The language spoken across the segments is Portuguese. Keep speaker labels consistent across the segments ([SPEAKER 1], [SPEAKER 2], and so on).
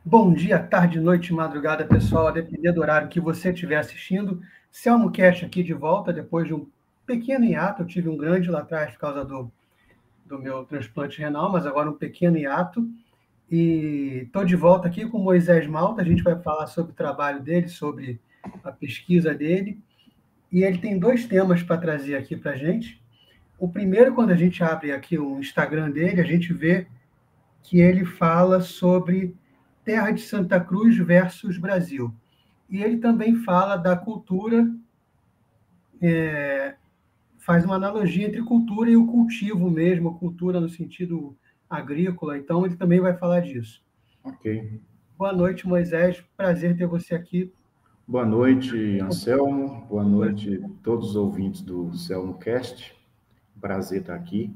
[SPEAKER 1] Bom dia, tarde, noite, madrugada, pessoal, a depender do horário que você estiver assistindo. Selmo Cash aqui de volta, depois de um pequeno hiato. Eu tive um grande lá atrás por causa do meu transplante renal, mas agora um pequeno hiato. E estou de volta aqui com o Moisés Malta. A gente vai falar sobre o trabalho dele, sobre a pesquisa dele. E ele tem dois temas para trazer aqui para a gente. O primeiro, quando a gente abre aqui o Instagram dele, a gente vê que ele fala sobre Terra de Santa Cruz versus Brasil. E ele também fala da cultura, faz uma analogia entre cultura e o cultivo mesmo, cultura no sentido agrícola. Então, ele também vai falar disso.
[SPEAKER 2] Ok.
[SPEAKER 1] Boa noite, Moisés. Prazer ter você aqui.
[SPEAKER 2] Boa noite, Anselmo. Boa noite a todos os ouvintes do Selmo Cast. Prazer estar aqui.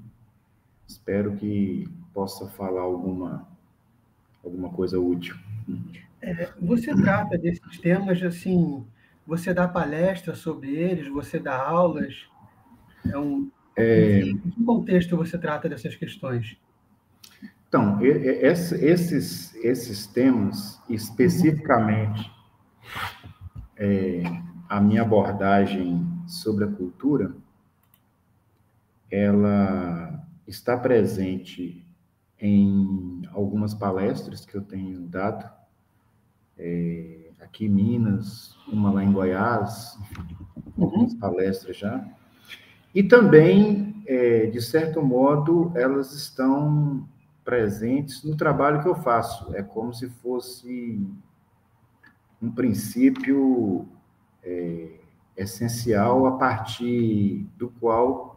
[SPEAKER 2] Espero que possa falar alguma coisa útil.
[SPEAKER 1] Você trata desses temas assim, você dá palestras sobre eles, você dá aulas, em que contexto você trata dessas questões?
[SPEAKER 2] Então, esses temas, especificamente, a minha abordagem sobre a cultura, ela está presente em algumas palestras que eu tenho dado, aqui em Minas, uma lá em Goiás, algumas palestras já. E também, de certo modo, elas estão presentes no trabalho que eu faço. É como se fosse um princípio essencial a partir do qual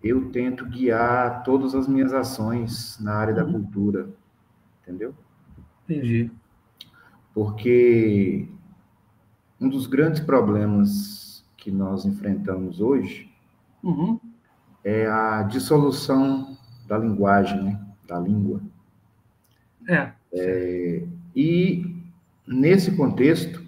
[SPEAKER 2] eu tento guiar todas as minhas ações na área da cultura, entendeu?
[SPEAKER 1] Entendi.
[SPEAKER 2] Porque um dos grandes problemas que nós enfrentamos hoje é a dissolução da linguagem, né? Da língua. E, nesse contexto,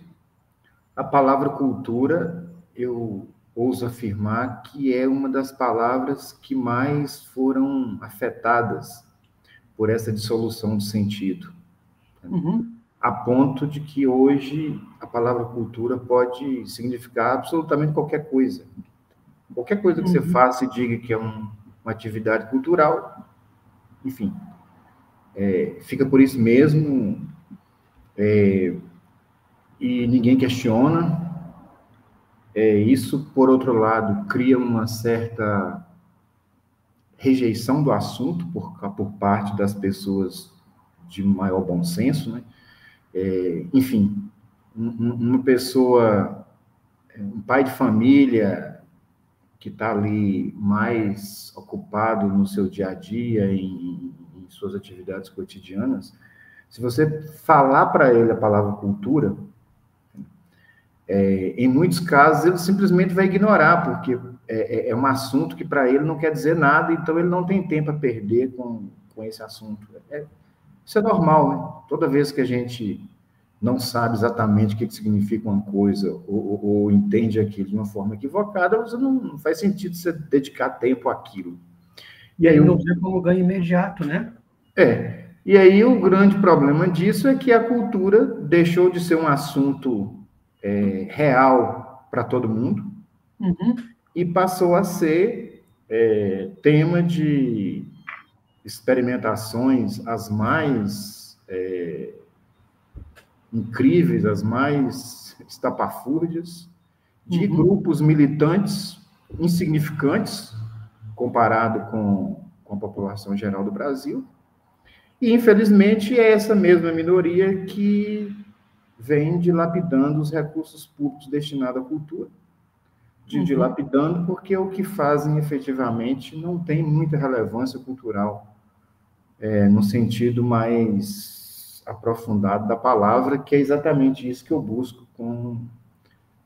[SPEAKER 2] a palavra cultura, eu ouso afirmar que é uma das palavras que mais foram afetadas por essa dissolução do sentido. A ponto de que hoje a palavra cultura pode significar absolutamente qualquer coisa. Qualquer coisa que você faça e diga que é uma atividade cultural, enfim, fica por isso mesmo, e ninguém questiona. Isso, por outro lado, cria uma certa rejeição do assunto por parte das pessoas de maior bom senso, né? Enfim, uma pessoa, um pai de família que está ali mais ocupado no seu dia a dia, em suas atividades cotidianas, se você falar para ele a palavra cultura, em muitos casos ele simplesmente vai ignorar, porque é um assunto que para ele não quer dizer nada, então ele não tem tempo a perder com esse assunto. Isso é normal, né? Toda vez que a gente não sabe exatamente o que significa uma coisa ou entende aquilo de uma forma equivocada, você não faz sentido você dedicar tempo àquilo.
[SPEAKER 1] E aí não vê como ganho imediato, né?
[SPEAKER 2] E aí o grande problema disso é que a cultura deixou de ser um assunto real para todo mundo e passou a ser tema de experimentações as mais incríveis, as mais estapafúrdias, de grupos militantes insignificantes comparado com a população geral do Brasil. E, infelizmente, é essa mesma minoria que vem dilapidando os recursos públicos destinados à cultura. Dilapidando porque o que fazem efetivamente não tem muita relevância cultural, no sentido mais aprofundado da palavra, que é exatamente isso que eu busco com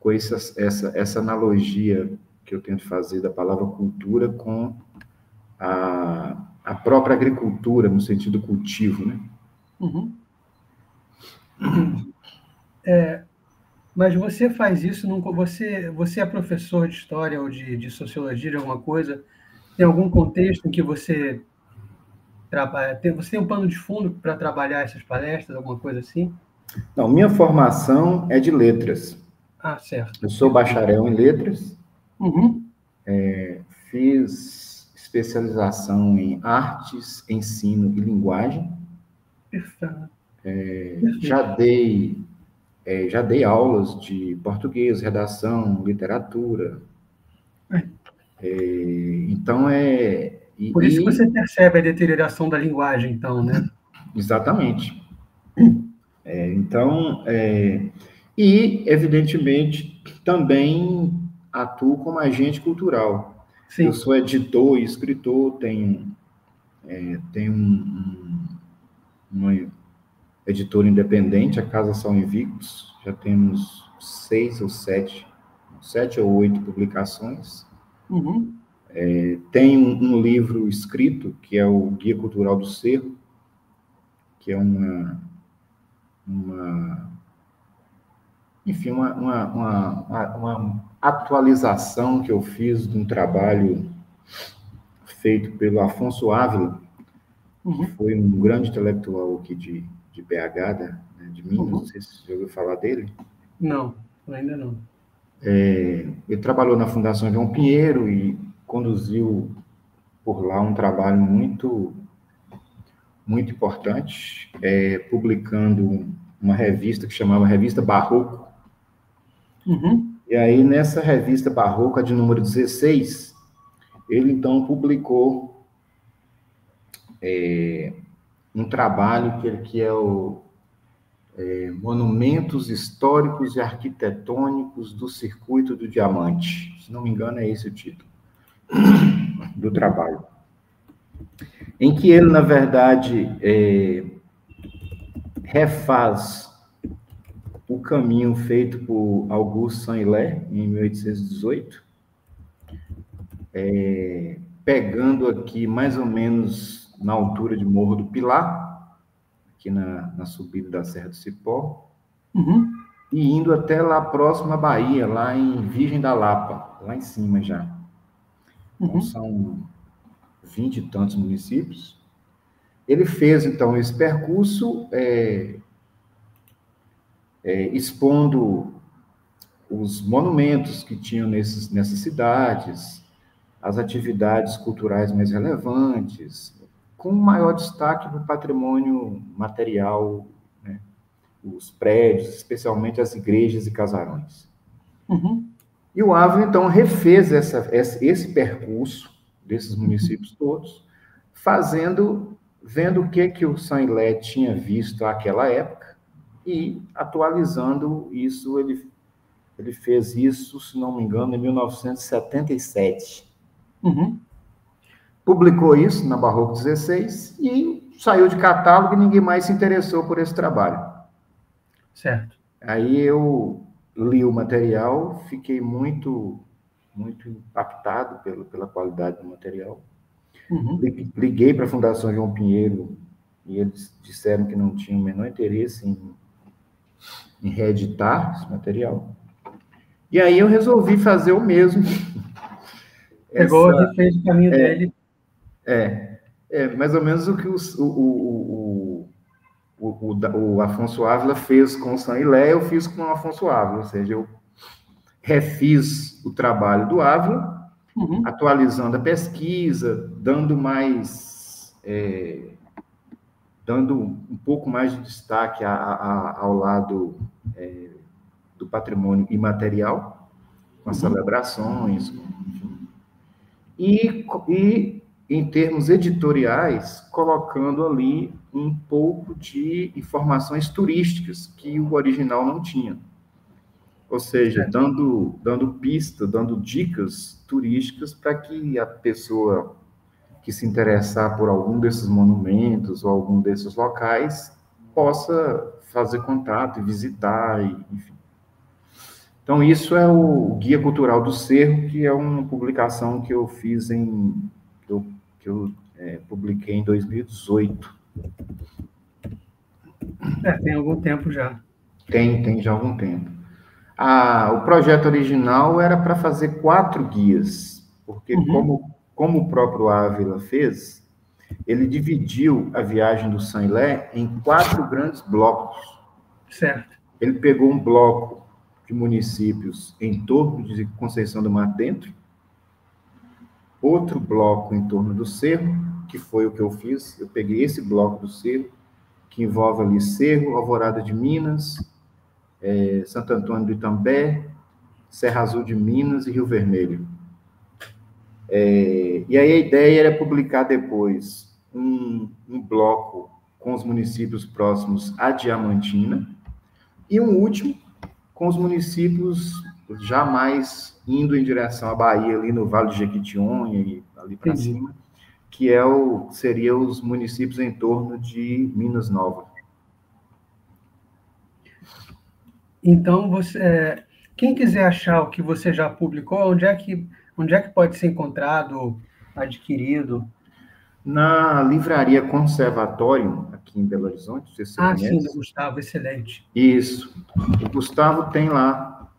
[SPEAKER 2] essa analogia que eu tento fazer da palavra cultura com a própria agricultura, no sentido cultivo, né?
[SPEAKER 1] Entendi. Mas você faz isso, você é professor de história ou de sociologia, de alguma coisa? Tem algum contexto em que você Você tem um pano de fundo para trabalhar essas palestras, alguma coisa assim?
[SPEAKER 2] Não, minha formação é de letras.
[SPEAKER 1] Ah, certo.
[SPEAKER 2] Eu sou bacharel em letras,
[SPEAKER 1] Uhum.
[SPEAKER 2] fiz especialização em artes, ensino e linguagem.
[SPEAKER 1] Perfeito.
[SPEAKER 2] Já dei aulas de português, redação, literatura. Então,
[SPEAKER 1] Por isso que você percebe a deterioração da linguagem, então, né?
[SPEAKER 2] Exatamente. E, evidentemente, também atuo como agente cultural.
[SPEAKER 1] Sim.
[SPEAKER 2] Eu sou editor e escritor, tenho uma editora independente, a Casa São Invictus, já temos 7 ou 8 publicações.
[SPEAKER 1] Uhum.
[SPEAKER 2] Tem um livro escrito, que é o Guia Cultural do Cerro, que é uma atualização que eu fiz de um trabalho feito pelo Afonso Ávila, que foi um grande intelectual aqui de BH, de Minas, não sei se você já ouviu falar dele.
[SPEAKER 1] Não, ainda não.
[SPEAKER 2] Ele trabalhou na Fundação João Pinheiro e conduziu por lá um trabalho muito, muito importante, publicando uma revista que chamava Revista Barroco. E aí, nessa revista Barroca, de número 16, ele, então, publicou um trabalho que é o Monumentos Históricos e Arquitetônicos do Circuito do Diamante. Se não me engano, é esse o título do trabalho. Em que ele, na verdade, refaz o caminho feito por Auguste Saint-Hilaire, em 1818, pegando aqui mais ou menos na altura de Morro do Pilar, aqui na subida da Serra do Cipó, e indo até lá próximo à Bahia, lá em Virgem da Lapa, lá em cima já. Então, são 20 e tantos municípios. Ele fez, então, esse percurso expondo os monumentos que tinham nessas cidades, as atividades culturais mais relevantes, com maior destaque para o patrimônio material, né? Os prédios, especialmente as igrejas e casarões. E o Ávila, então, refez esse percurso desses municípios todos, vendo o que o Saint-Hilaire tinha visto naquela época e atualizando isso. Ele fez isso, se não me engano, em 1977. Publicou isso na Barroco 16 e saiu de catálogo e ninguém mais se interessou por esse trabalho.
[SPEAKER 1] Certo.
[SPEAKER 2] Aí eu li o material, fiquei muito, muito impactado pela qualidade do material. Liguei para a Fundação João Pinheiro e eles disseram que não tinham o menor interesse em reeditar esse material. E aí eu resolvi fazer o mesmo.
[SPEAKER 1] Pegou e fez o caminho dele.
[SPEAKER 2] Mais ou menos o que o Afonso Ávila fez com o Saint-Hilaire, eu fiz com o Afonso Ávila, ou seja, eu refiz o trabalho do Ávila, atualizando a pesquisa, dando um pouco mais de destaque ao lado do patrimônio imaterial, com as celebrações, enfim. E em termos editoriais, colocando ali um pouco de informações turísticas que o original não tinha. Ou seja, dando pista, dando dicas turísticas para que a pessoa que se interessar por algum desses monumentos ou algum desses locais possa fazer contato e visitar, enfim. Então, isso é o Guia Cultural do Cerro, que é uma publicação que eu fiz que eu publiquei em 2018.
[SPEAKER 1] Tem algum tempo já.
[SPEAKER 2] Tem já algum tempo. O projeto original era para fazer 4 guias, porque como o próprio Ávila fez, ele dividiu a viagem do Saint-Hilaire em 4 grandes blocos.
[SPEAKER 1] Certo.
[SPEAKER 2] Ele pegou um bloco de municípios em torno de Conceição do Mar Dentro, outro bloco em torno do Cerro, que foi o que eu fiz. Eu peguei esse bloco do Cerro, que envolve ali Cerro, Alvorada de Minas, Santo Antônio do Itambé, Serra Azul de Minas e Rio Vermelho. E aí a ideia era publicar depois um bloco com os municípios próximos à Diamantina e um último com os municípios jamais indo em direção à Bahia, ali no Vale de Jequitinhonha e ali para cima, que seria os municípios em torno de Minas Nova.
[SPEAKER 1] Então, quem quiser achar o que você já publicou, onde é que pode ser encontrado, adquirido?
[SPEAKER 2] Na livraria Conservatório, aqui em Belo Horizonte, não sei se você conhece.
[SPEAKER 1] Sim, do Gustavo, excelente.
[SPEAKER 2] Isso. O Gustavo tem lá,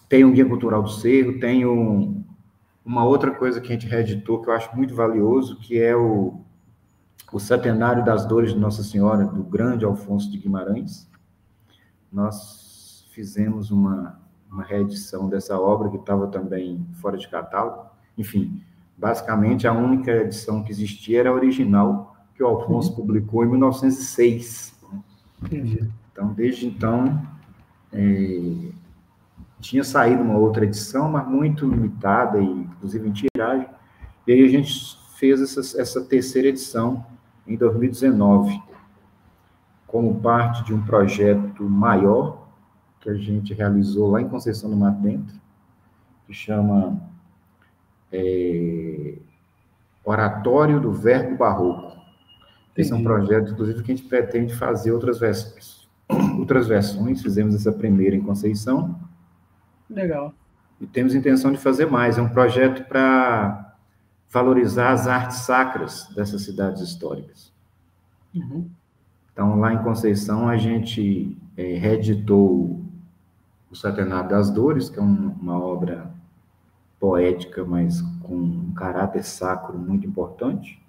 [SPEAKER 2] tem um Guia Cultural do Cerro, tem uma outra coisa que a gente reeditou, que eu acho muito valioso, que é o Centenário das Dores de Nossa Senhora, do grande Alfonso de Guimarães. Nós fizemos uma reedição dessa obra, que estava também fora de catálogo. Enfim, basicamente, a única edição que existia era a original, que o Alfonso publicou em 1906.
[SPEAKER 1] Entendi.
[SPEAKER 2] Então, desde então, tinha saído uma outra edição, mas muito limitada, e inclusive em tiragem. E aí a gente fez essa terceira edição em 2019, como parte de um projeto maior que a gente realizou lá em Conceição do Mar Dentro, que chama Oratório do Verbo Barroco. Esse é um projeto, inclusive, que a gente pretende fazer outras versões. Fizemos essa primeira em Conceição.
[SPEAKER 1] Legal.
[SPEAKER 2] E temos intenção de fazer mais. É um projeto para valorizar as artes sacras dessas cidades históricas.
[SPEAKER 1] Uhum.
[SPEAKER 2] Então, lá em Conceição, a gente reeditou o Centenário das Dores, que é uma obra poética, mas com um caráter sacro muito importante.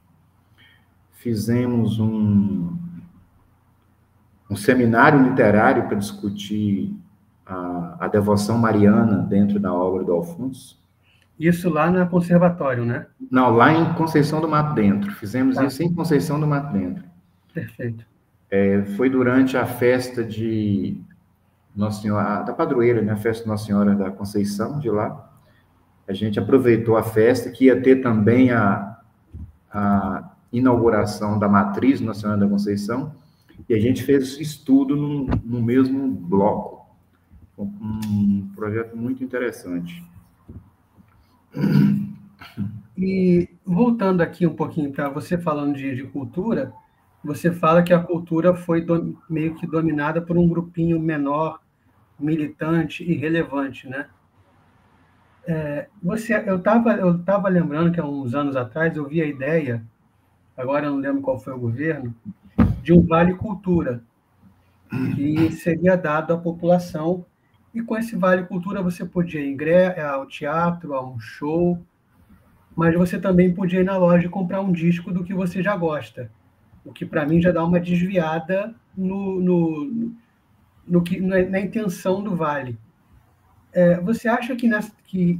[SPEAKER 2] Fizemos um seminário literário para discutir a devoção mariana dentro da obra do Alfonso.
[SPEAKER 1] Isso lá no conservatório, né?
[SPEAKER 2] Não, lá em Conceição do Mato Dentro. Fizemos isso em Conceição do Mato Dentro.
[SPEAKER 1] Perfeito.
[SPEAKER 2] Foi durante a festa de Nossa Senhora, da padroeira, né? A festa de Nossa Senhora da Conceição, de lá. A gente aproveitou a festa, que ia ter também a inauguração da matriz Nossa Senhora da Conceição, e a gente fez estudo no mesmo bloco. Um projeto muito interessante.
[SPEAKER 1] E voltando aqui um pouquinho para você falando de cultura, você fala que a cultura foi meio que dominada por um grupinho menor, militante e relevante, né? Eu estava lembrando que há uns anos atrás eu vi a ideia, agora eu não lembro qual foi o governo, de um Vale Cultura, que seria dado à população, e com esse Vale Cultura você podia ir ao teatro, a um show, mas você também podia ir na loja e comprar um disco do que você já gosta, o que para mim já dá uma desviada na intenção do Vale. Você acha que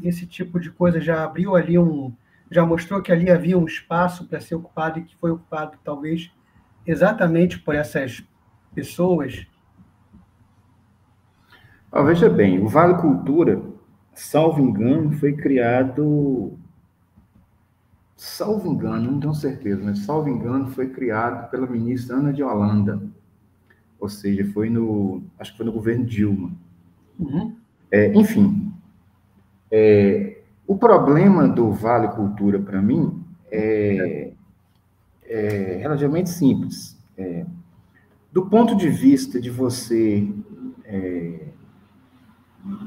[SPEAKER 1] esse tipo de coisa já abriu ali já mostrou que ali havia um espaço para ser ocupado e que foi ocupado talvez exatamente por essas pessoas?
[SPEAKER 2] Veja bem, o Vale Cultura, salvo engano, foi criado... Salvo engano, não tenho certeza, mas salvo engano, foi criado pela ministra Ana de Holanda. Ou seja, acho que foi no governo Dilma.
[SPEAKER 1] Uhum.
[SPEAKER 2] Enfim, o problema do Vale Cultura, para mim, é relativamente simples. Do ponto de vista de você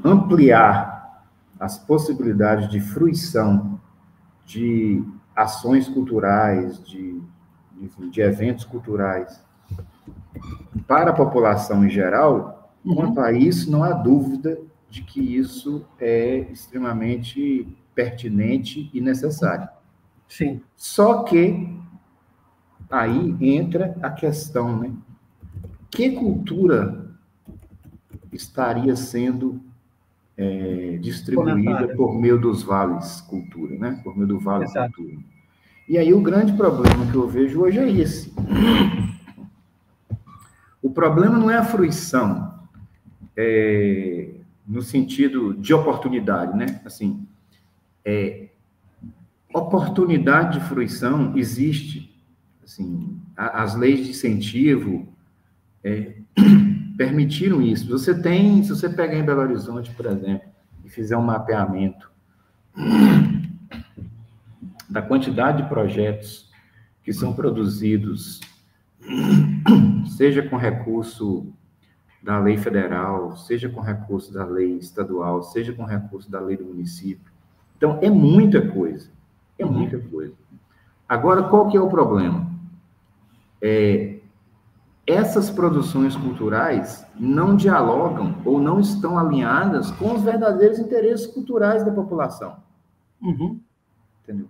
[SPEAKER 2] ampliar as possibilidades de fruição de ações culturais, de eventos culturais para a população em geral, quanto a isso, não há dúvida de que isso é extremamente pertinente e necessário.
[SPEAKER 1] Sim.
[SPEAKER 2] Só que aí entra a questão, né? Que cultura estaria sendo distribuída
[SPEAKER 1] Comentada.
[SPEAKER 2] por meio dos vales cultura, né? Por meio do vale
[SPEAKER 1] Exato.
[SPEAKER 2] cultura. E aí o grande problema que eu vejo hoje é esse. O problema não é a fruição, no sentido de oportunidade, né? Assim, oportunidade de fruição existe. Assim, as leis de incentivo permitiram isso. Se você pegar em Belo Horizonte, por exemplo, e fizer um mapeamento da quantidade de projetos que são produzidos, seja com recurso da lei federal, seja com recurso da lei estadual, seja com recurso da lei do município. Então, é muita coisa. É muita coisa. Agora, qual que é o problema? Essas produções culturais não dialogam ou não estão alinhadas com os verdadeiros interesses culturais da população. Entendeu?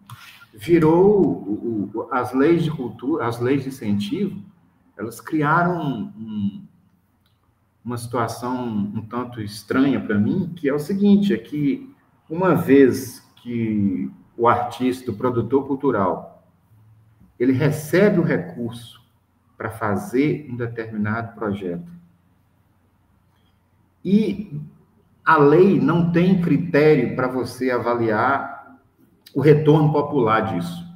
[SPEAKER 2] Virou as leis de cultura, as leis de incentivo, elas criaram uma situação um tanto estranha para mim, que é o seguinte, é que uma vez que o artista, o produtor cultural, ele recebe o recurso para fazer um determinado projeto, e a lei não tem critério para você avaliar o retorno popular disso.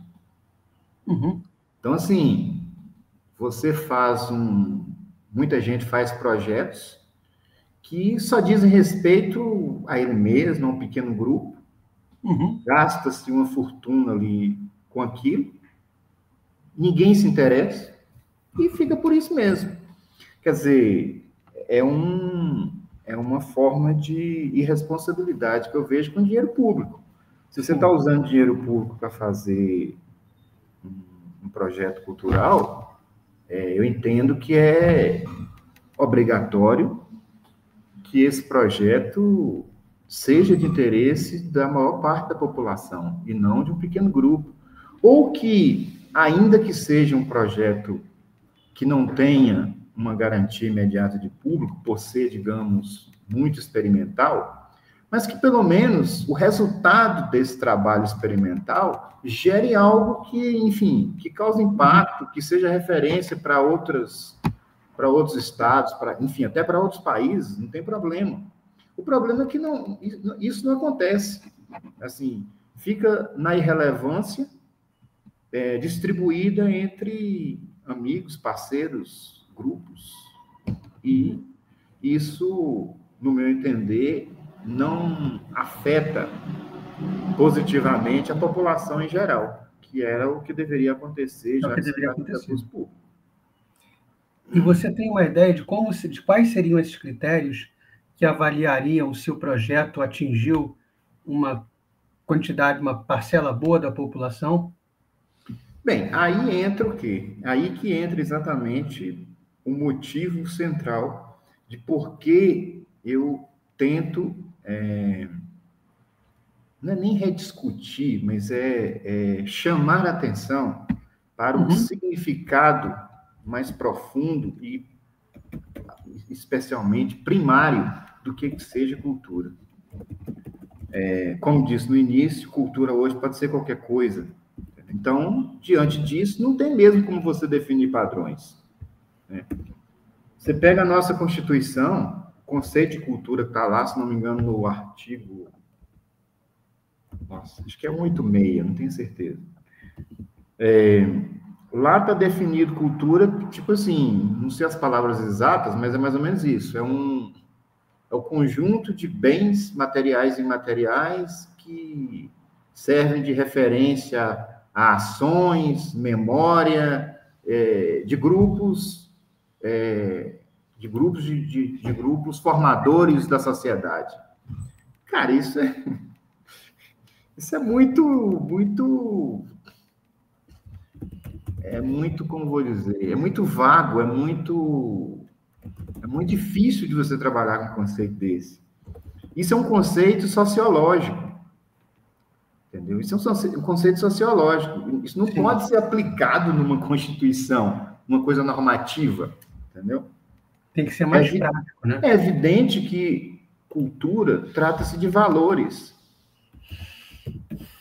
[SPEAKER 2] Então, assim, você faz muita gente faz projetos que só dizem respeito a ele mesmo, a um pequeno grupo, gasta-se uma fortuna ali com aquilo, ninguém se interessa e fica por isso mesmo. Quer dizer, é uma forma de irresponsabilidade que eu vejo com dinheiro público. Se você está usando dinheiro público para fazer um projeto cultural, eu entendo que é obrigatório que esse projeto seja de interesse da maior parte da população e não de um pequeno grupo. Ou que, ainda que seja um projeto que não tenha uma garantia imediata de público, por ser, digamos, muito experimental, mas que, pelo menos, o resultado desse trabalho experimental gere algo que, enfim, que cause impacto, que seja referência para outros estados, enfim, até para outros países, não tem problema. O problema é que isso não acontece. Assim, fica na irrelevância, distribuída entre amigos, parceiros, grupos, e isso, no meu entender, não afeta positivamente a população em geral, que era o que deveria acontecer, já que se trata de recurso público.
[SPEAKER 1] E você tem uma ideia de quais seriam esses critérios que avaliariam se o projeto atingiu uma quantidade, uma parcela boa da população?
[SPEAKER 2] Bem, aí entra o quê? Aí que entra exatamente o motivo central de por que eu tento, não é nem rediscutir, mas chamar a atenção para o significado mais profundo e especialmente primário do que seja cultura. Como disse no início, cultura hoje pode ser qualquer coisa. Então, diante disso, não tem mesmo como você definir padrões. Você pega a nossa Constituição, o conceito de cultura que está lá, se não me engano, no artigo... Nossa, acho que é 186, não tenho certeza. Lá está definido cultura, tipo assim, não sei as palavras exatas, mas é mais ou menos isso. É o conjunto de bens materiais e imateriais que servem de referência a ações, memória, de grupos, de grupos formadores da sociedade. Cara, isso é muito, como vou dizer, é muito vago, é muito difícil de você trabalhar com um conceito desse. Isso é um conceito sociológico. Entendeu? Isso é um conceito sociológico. Isso não
[SPEAKER 1] Sim.
[SPEAKER 2] pode ser aplicado numa Constituição, uma coisa normativa, entendeu?
[SPEAKER 1] Tem que ser mais prático, né?
[SPEAKER 2] É evidente que cultura trata-se de valores,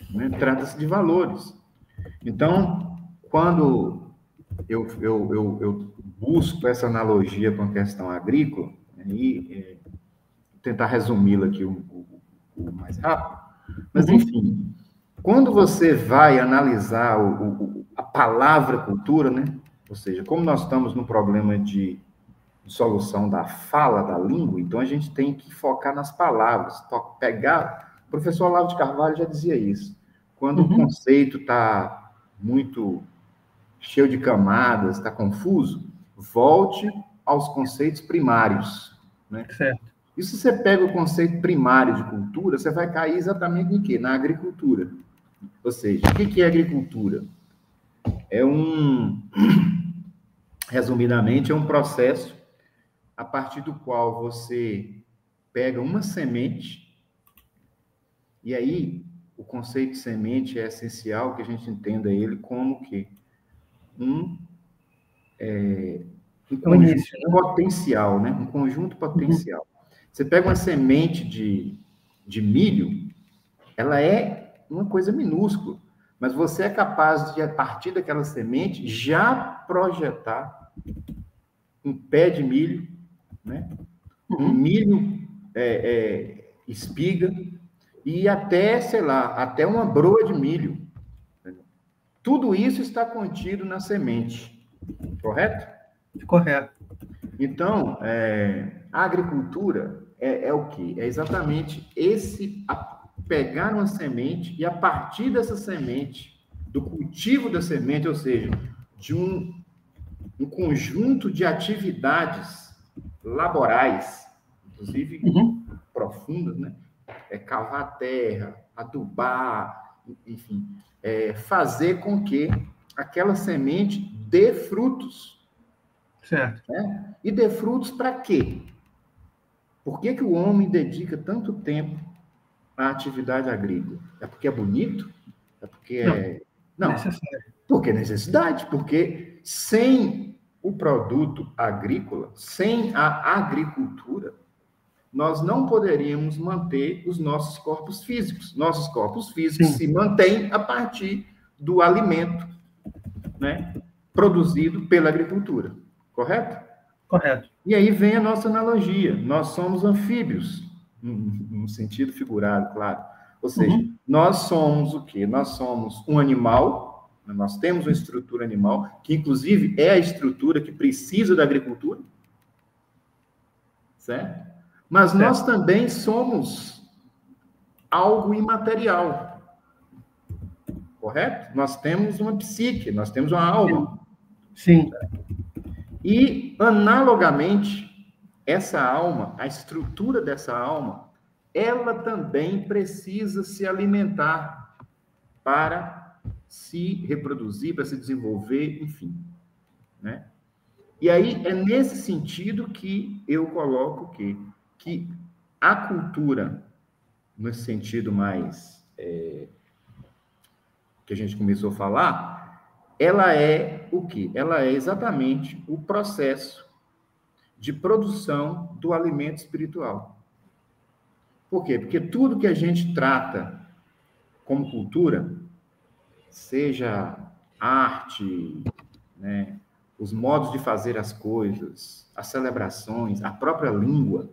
[SPEAKER 2] né? Trata-se de valores. Então, quando eu busco essa analogia com a questão agrícola, e tentar resumi-la aqui o mais rápido, mas, enfim, quando você vai analisar a palavra cultura, né? Ou seja, como nós estamos no problema de solução da fala, da língua, então a gente tem que focar nas palavras, pegar... O professor Olavo de Carvalho já dizia isso. Quando o conceito está muito cheio de camadas, está confuso, volte aos conceitos primários, né?
[SPEAKER 1] Certo.
[SPEAKER 2] E se você pega o conceito primário de cultura, você vai cair exatamente em quê? Na agricultura. Ou seja, o que é agricultura? Resumidamente, é um processo a partir do qual você pega uma semente, e aí o conceito de semente é essencial que a gente entenda ele como que um conjunto
[SPEAKER 1] início, né?
[SPEAKER 2] potencial, né? Um conjunto potencial. Você pega uma semente de milho, ela é uma coisa minúscula, mas você é capaz de, a partir daquela semente, já projetar um pé de milho, né? Um milho espiga, e até, sei lá, até uma broa de milho. Tudo isso está contido na semente, correto?
[SPEAKER 1] Correto.
[SPEAKER 2] Então, a agricultura é o quê? É exatamente pegar uma semente e, a partir dessa semente, do cultivo da semente, ou seja, de um conjunto de atividades laborais, inclusive profundas, né? Cavar a terra, adubar, enfim, fazer com que aquela semente dê frutos.
[SPEAKER 1] Certo.
[SPEAKER 2] Né? E dê frutos para quê? Por que o homem dedica tanto tempo à atividade agrícola? É porque é bonito? É porque Não,
[SPEAKER 1] necessário.
[SPEAKER 2] Porque é necessidade, porque sem o produto agrícola, sem a agricultura, nós não poderíamos manter os nossos corpos físicos. Nossos corpos físicos se mantêm a partir do alimento, né, produzido pela agricultura. Correto?
[SPEAKER 1] Correto.
[SPEAKER 2] E aí vem a nossa analogia. Nós somos anfíbios, no sentido figurado, claro. Ou seja, nós somos o quê? Nós somos um animal, nós temos uma estrutura animal, que inclusive é a estrutura que precisa da agricultura, certo? Mas nós também somos algo imaterial, correto? Nós temos uma psique, nós temos uma alma.
[SPEAKER 1] Sim.
[SPEAKER 2] E, analogamente, essa alma, a estrutura dessa alma, ela também precisa se alimentar para se reproduzir, para se desenvolver, enfim, né? E aí é nesse sentido que eu coloco que a cultura, nesse sentido mais que a gente começou a falar, ela é o quê? Ela é exatamente o processo de produção do alimento espiritual. Por quê? Porque tudo que a gente trata como cultura, seja arte, né, os modos de fazer as coisas, as celebrações, a própria língua,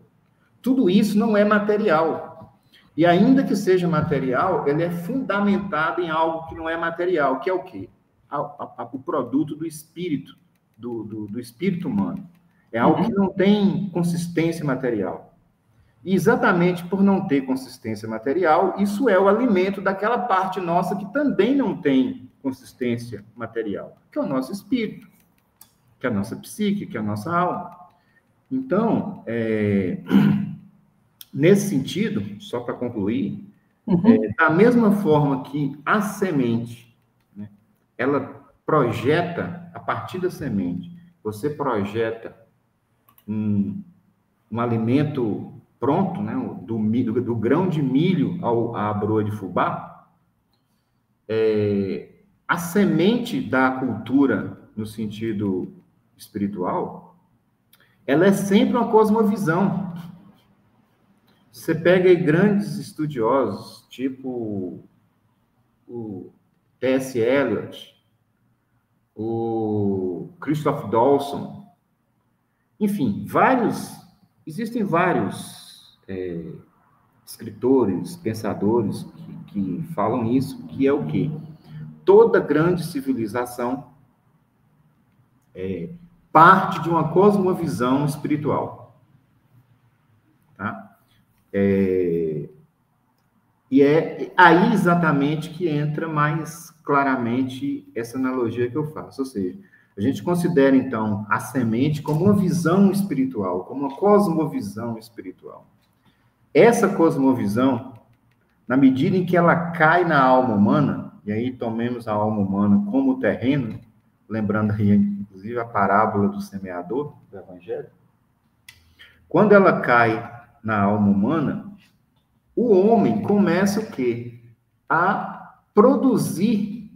[SPEAKER 2] tudo isso não é material. E ainda que seja material, ele é fundamentado em algo que não é material, que é o quê? O produto do espírito, do espírito humano. É algo que não tem consistência material. E exatamente por não ter consistência material, isso é o alimento daquela parte nossa que também não tem consistência material, que é o nosso espírito, que é a nossa psique, que é a nossa alma. Então, nesse sentido, só para concluir, da mesma forma que a semente, né, ela projeta, a partir da semente, você projeta um alimento pronto, né, do grão de milho à broa de fubá, a semente da cultura, no sentido espiritual, ela é sempre uma cosmovisão. Você pega aí grandes estudiosos, tipo o T.S. Eliot, o Christopher Dawson, enfim, existem vários escritores, pensadores que falam isso, que é o quê? Toda grande civilização parte de uma cosmovisão espiritual. Tá? E é aí exatamente que entra mais claramente essa analogia que eu faço. Ou seja, a gente considera, então, a semente como uma visão espiritual, como uma cosmovisão espiritual. Essa cosmovisão, na medida em que ela cai na alma humana, e aí tomemos a alma humana como terreno, lembrando aí, inclusive, a parábola do semeador do Evangelho, quando ela cai na alma humana, o homem começa o quê? A produzir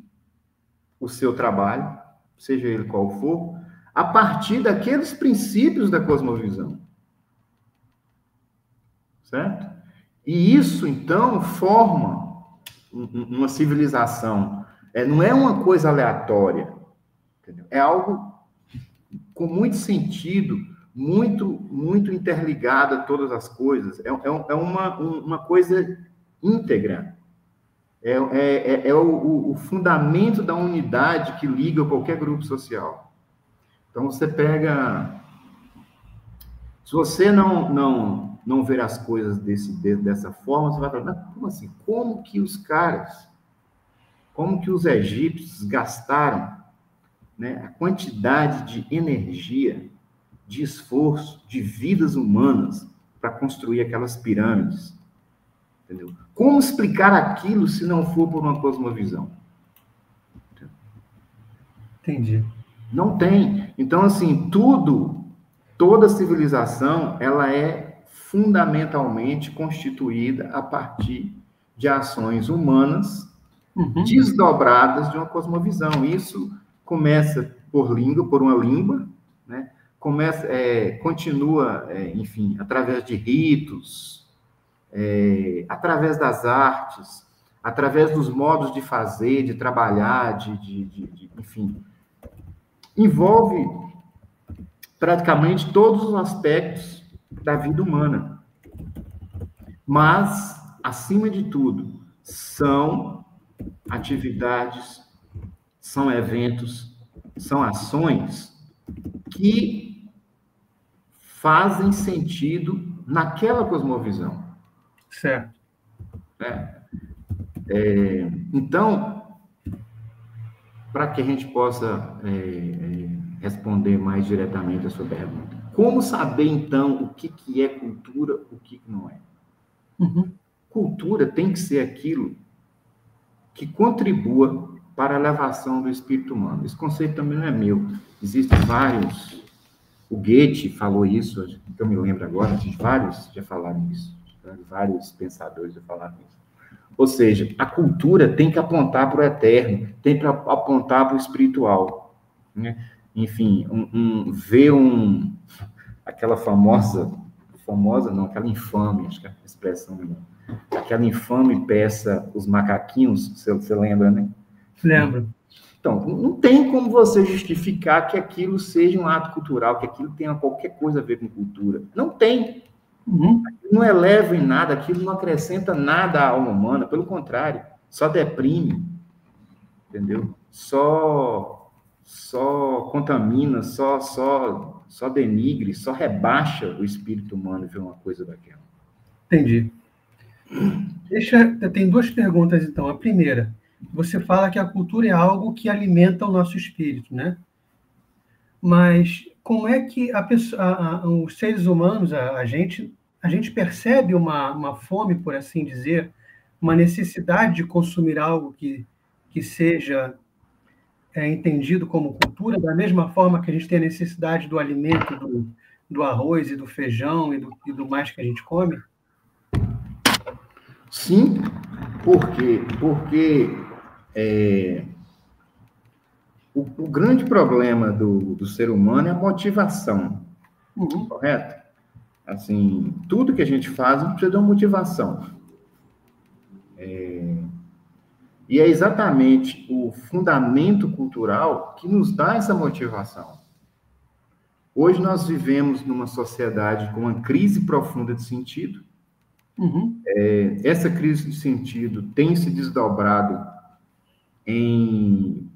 [SPEAKER 2] o seu trabalho, seja ele qual for, a partir daqueles princípios da cosmovisão. Certo? E isso, então, forma uma civilização. Não é uma coisa aleatória. Entendeu? É algo com muito sentido, muito interligado a todas as coisas. É uma coisa íntegra. É o fundamento da unidade que liga qualquer grupo social. Então, você pega... Se você não ver as coisas dessa forma, você vai falar, como assim? Como que os egípcios gastaram, né, a quantidade de energia, de esforço, de vidas humanas para construir aquelas pirâmides? Entendeu? Como explicar aquilo se não for por uma cosmovisão?
[SPEAKER 1] Entendi.
[SPEAKER 2] Não tem. Então, assim, toda civilização, ela é fundamentalmente constituída a partir de ações humanas desdobradas de uma cosmovisão. Isso começa por uma língua, né? Continua, enfim, através de ritos, através das artes, através dos modos de fazer, de trabalhar, enfim, envolve praticamente todos os aspectos da vida humana. Mas, acima de tudo, são atividades, são eventos, são ações que fazem sentido naquela cosmovisão.
[SPEAKER 1] Certo.
[SPEAKER 2] Então, para que a gente possa responder mais diretamente a sua pergunta, como saber, então, o que é cultura, o que não é? Cultura tem que ser aquilo que contribua para a elevação do espírito humano. Esse conceito também não é meu. Existem vários... O Goethe falou isso, que eu me lembro agora, vários já falaram isso. Vários pensadores já falaram isso. Ou seja, a cultura tem que apontar para o eterno, tem que apontar para o espiritual. Né? Enfim, aquela aquela infame, acho que é a expressão, aquela infame peça Os Macaquinhos, você lembra, né?
[SPEAKER 1] Lembro.
[SPEAKER 2] Então, não tem como você justificar que aquilo seja um ato cultural, que aquilo tenha qualquer coisa a ver com cultura. Não tem. Não eleva em nada, aquilo não acrescenta nada à alma humana, pelo contrário, só deprime, entendeu? Só contamina, só denigre, só rebaixa o espírito humano ver uma coisa daquela.
[SPEAKER 1] Entendi. Eu tenho duas perguntas, então. A primeira, você fala que a cultura é algo que alimenta o nosso espírito, né? Mas como é que os seres humanos, a gente percebe uma fome, por assim dizer, uma necessidade de consumir algo que seja entendido como cultura, da mesma forma que a gente tem a necessidade do alimento, do arroz e do feijão e do mais que a gente come?
[SPEAKER 2] Sim, por quê? Porque O grande problema do ser humano é a motivação, correto? Assim, tudo que a gente faz precisa de uma motivação. E é exatamente o fundamento cultural que nos dá essa motivação. Hoje nós vivemos numa sociedade com uma crise profunda de sentido. Essa crise de sentido tem se desdobrado em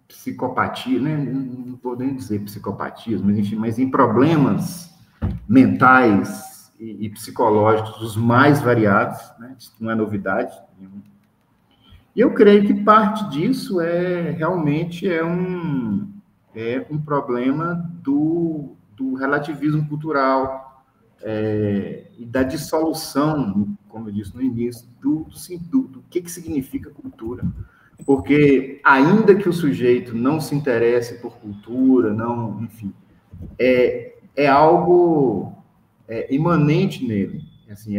[SPEAKER 2] psicopatia, né? Não vou nem dizer psicopatias, mas enfim, mas em problemas mentais e psicológicos dos mais variados, né? Isso não é novidade nenhuma. E eu creio que parte disso realmente um problema do relativismo cultural e da dissolução, como eu disse no início, do que significa cultura. Porque, ainda que o sujeito não se interesse por cultura, não, enfim, é algo imanente nele. Assim,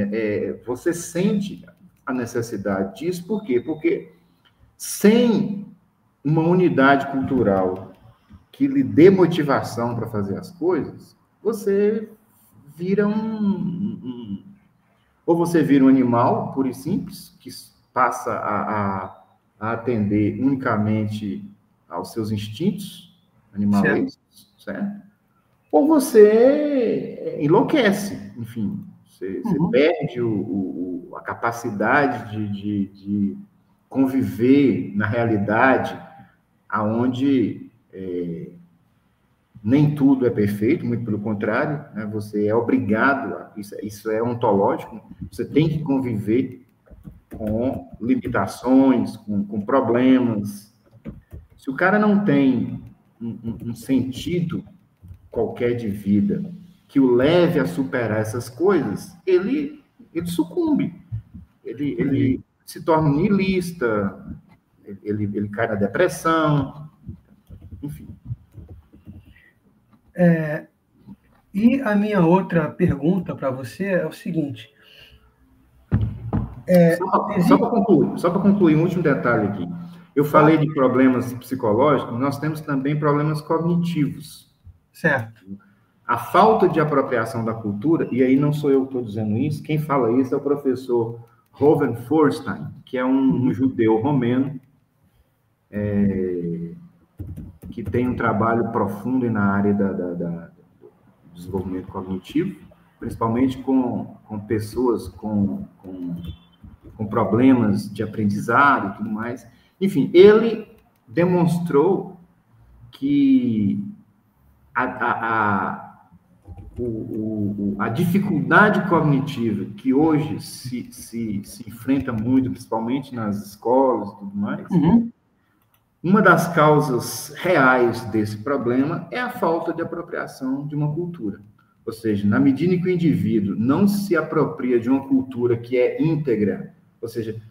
[SPEAKER 2] você sente a necessidade disso, por quê? Porque sem uma unidade cultural que lhe dê motivação para fazer as coisas, você vira ou você vira um animal, puro e simples, que passa a atender unicamente aos seus instintos animalescos, certo? Ou você enlouquece, enfim, você perde a capacidade de conviver na realidade, aonde nem tudo é perfeito, muito pelo contrário, né? Você é obrigado, isso é ontológico, você tem que conviver com limitações, com problemas. Se o cara não tem um sentido qualquer de vida que o leve a superar essas coisas, ele sucumbe, ele se torna niilista, ele cai na depressão, enfim.
[SPEAKER 1] E a minha outra pergunta para você é o seguinte.
[SPEAKER 2] Só para concluir um último detalhe aqui. Eu falei de problemas psicológicos, nós temos também problemas cognitivos.
[SPEAKER 1] Certo.
[SPEAKER 2] A falta de apropriação da cultura, e aí não sou eu que estou dizendo isso, quem fala isso é o professor Rovin Forstein, que é um judeu romeno, que tem um trabalho profundo na área do desenvolvimento cognitivo, principalmente com pessoas com problemas de aprendizado e tudo mais. Enfim, ele demonstrou que a dificuldade cognitiva que hoje se enfrenta muito, principalmente nas escolas e tudo mais, uma das causas reais desse problema é a falta de apropriação de uma cultura. Ou seja, na medida em que o indivíduo não se apropria de uma cultura que é íntegra, ou seja,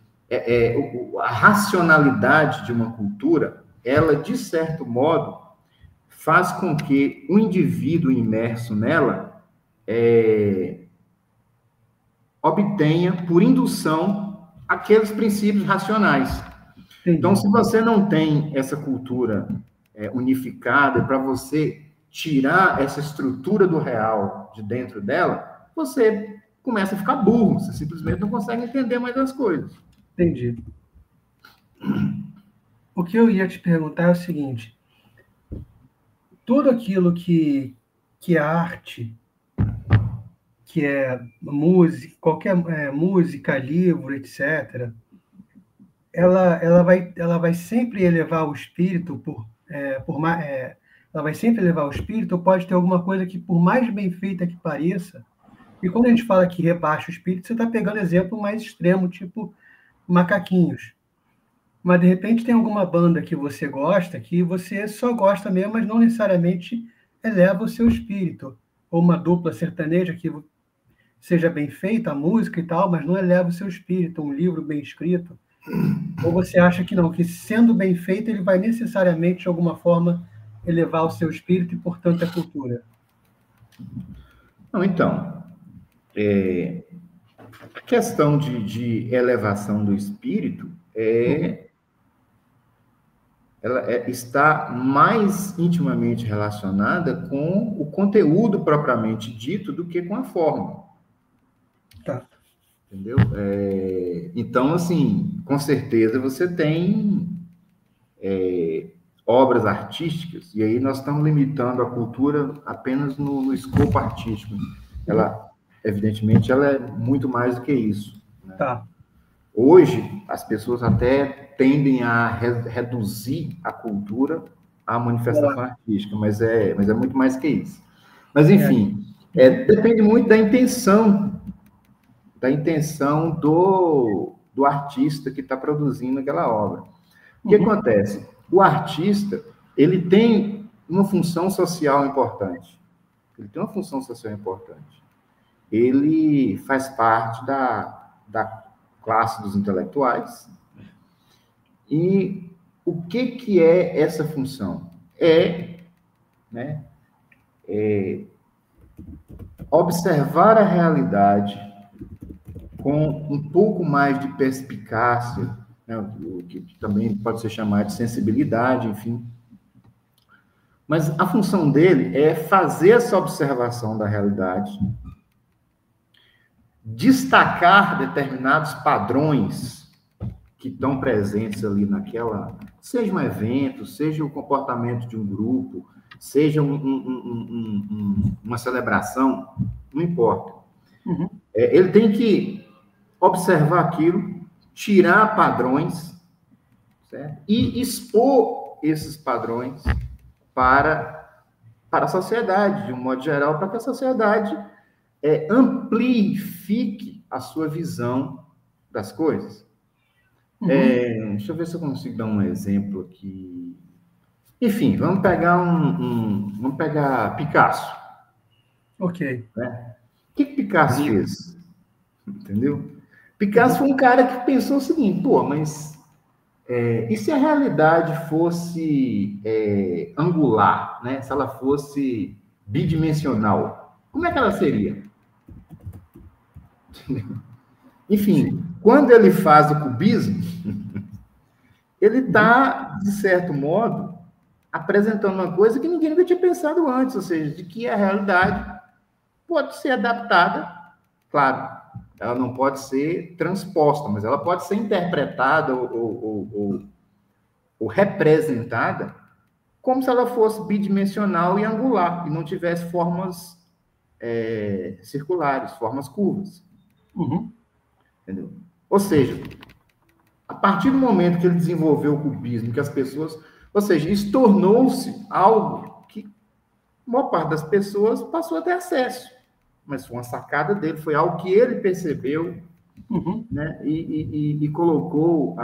[SPEAKER 2] a racionalidade de uma cultura, ela, de certo modo, faz com que o indivíduo imerso nela obtenha, por indução, aqueles princípios racionais. Entendi. Então, se você não tem essa cultura unificada, para você tirar essa estrutura do real de dentro dela, você começa a ficar burro, você simplesmente não consegue entender mais as coisas.
[SPEAKER 1] Entendi. O que eu ia te perguntar é o seguinte: tudo aquilo que é arte, que é música, qualquer música, livro, etc., ela vai sempre elevar o espírito ela vai sempre elevar o espírito, ou pode ter alguma coisa que, por mais bem feita que pareça, e quando a gente fala que rebaixa o espírito, você está pegando exemplo mais extremo, tipo Macaquinhos. Mas, de repente, tem alguma banda que você gosta, que você só gosta mesmo, mas não necessariamente eleva o seu espírito. Ou uma dupla sertaneja que seja bem feita, a música e tal, mas não eleva o seu espírito, um livro bem escrito. Ou você acha que não, que sendo bem feito, ele vai necessariamente, de alguma forma, elevar o seu espírito e, portanto, a cultura?
[SPEAKER 2] Não, então, A questão de elevação do espírito está mais intimamente relacionada com o conteúdo propriamente dito do que com a forma.
[SPEAKER 1] Tá.
[SPEAKER 2] Entendeu? Então, assim, com certeza você tem obras artísticas, e aí nós estamos limitando a cultura apenas no escopo artístico. Ela, evidentemente, ela é muito mais do que isso. Né?
[SPEAKER 1] Tá.
[SPEAKER 2] Hoje, as pessoas até tendem a reduzir a cultura à manifestação artística, mas é muito mais que isso. Mas, enfim, depende muito da intenção do artista que está produzindo aquela obra. O que acontece? O artista, ele tem uma função social importante. Ele faz parte da classe dos intelectuais. E o que é essa função? Observar a realidade com um pouco mais de perspicácia, né, o que também pode ser chamado de sensibilidade, enfim. Mas a função dele é fazer essa observação da realidade, destacar determinados padrões que estão presentes ali naquela, seja um evento, seja o comportamento de um grupo, seja uma celebração, não importa. Ele tem que observar aquilo, tirar padrões, certo? E expor esses padrões para a sociedade, de um modo geral, para que a sociedade amplifique a sua visão das coisas. Deixa eu ver se eu consigo dar um exemplo aqui. Enfim, vamos pegar Picasso.
[SPEAKER 1] Ok.
[SPEAKER 2] Né? O que Picasso fez? Entendeu? Picasso foi um cara que pensou o seguinte, mas e se a realidade fosse angular, né? Se ela fosse bidimensional, como é que ela seria? Enfim, quando ele faz o cubismo, ele está, de certo modo, apresentando uma coisa que ninguém nunca tinha pensado antes, ou seja, de que a realidade pode ser adaptada, claro, ela não pode ser transposta, mas ela pode ser interpretada ou representada como se ela fosse bidimensional e angular, e não tivesse formas circulares, formas curvas. Entendeu? Ou seja, a partir do momento que ele desenvolveu o cubismo, que as pessoas... Ou seja, isso tornou-se algo que a maior parte das pessoas passou a ter acesso. Mas foi uma sacada dele, foi algo que ele percebeu, né? E colocou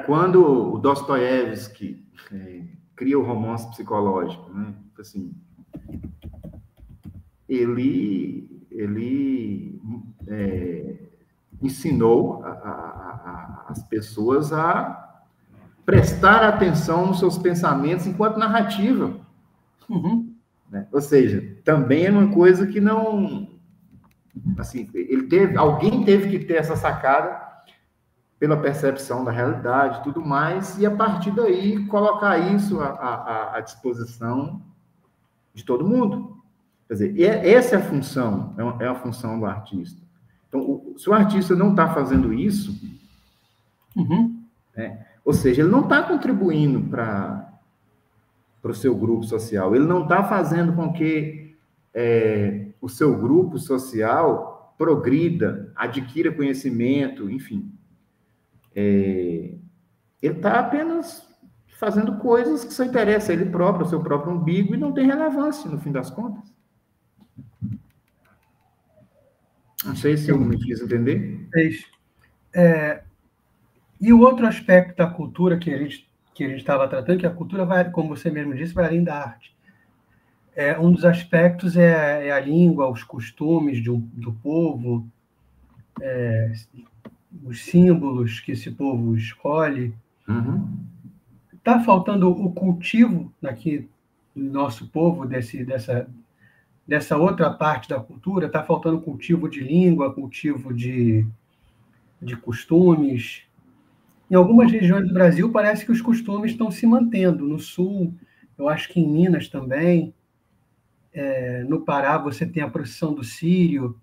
[SPEAKER 2] quando o Dostoiévski cria o romance psicológico, né? Assim, ele ensinou as pessoas a prestar atenção nos seus pensamentos enquanto narrativa. Né? Ou seja, também é uma coisa que não... Assim, alguém teve que ter essa sacada pela percepção da realidade e tudo mais, e a partir daí colocar isso à disposição de todo mundo. Quer dizer, essa é a função, é a função do artista. Então, se o artista não está fazendo isso, né, ou seja, ele não está contribuindo para o seu grupo social, ele não está fazendo com que o seu grupo social progrida, adquira conhecimento, enfim. Ele está apenas fazendo coisas que só interessam a ele próprio, ao seu próprio umbigo, e não tem relevância, no fim das contas. Não sei se eu me fiz entender.
[SPEAKER 1] E o outro aspecto da cultura que a gente estava tratando, que a cultura vai, como você mesmo disse, vai além da arte. Um dos aspectos é a língua, os costumes do povo, os símbolos que esse povo escolhe. Está faltando o cultivo aqui do nosso povo, dessa outra parte da cultura, está faltando cultivo de língua, cultivo de costumes. Em algumas regiões do Brasil, parece que os costumes estão se mantendo. No Sul, eu acho que em Minas também. No Pará, você tem a procissão do Círio.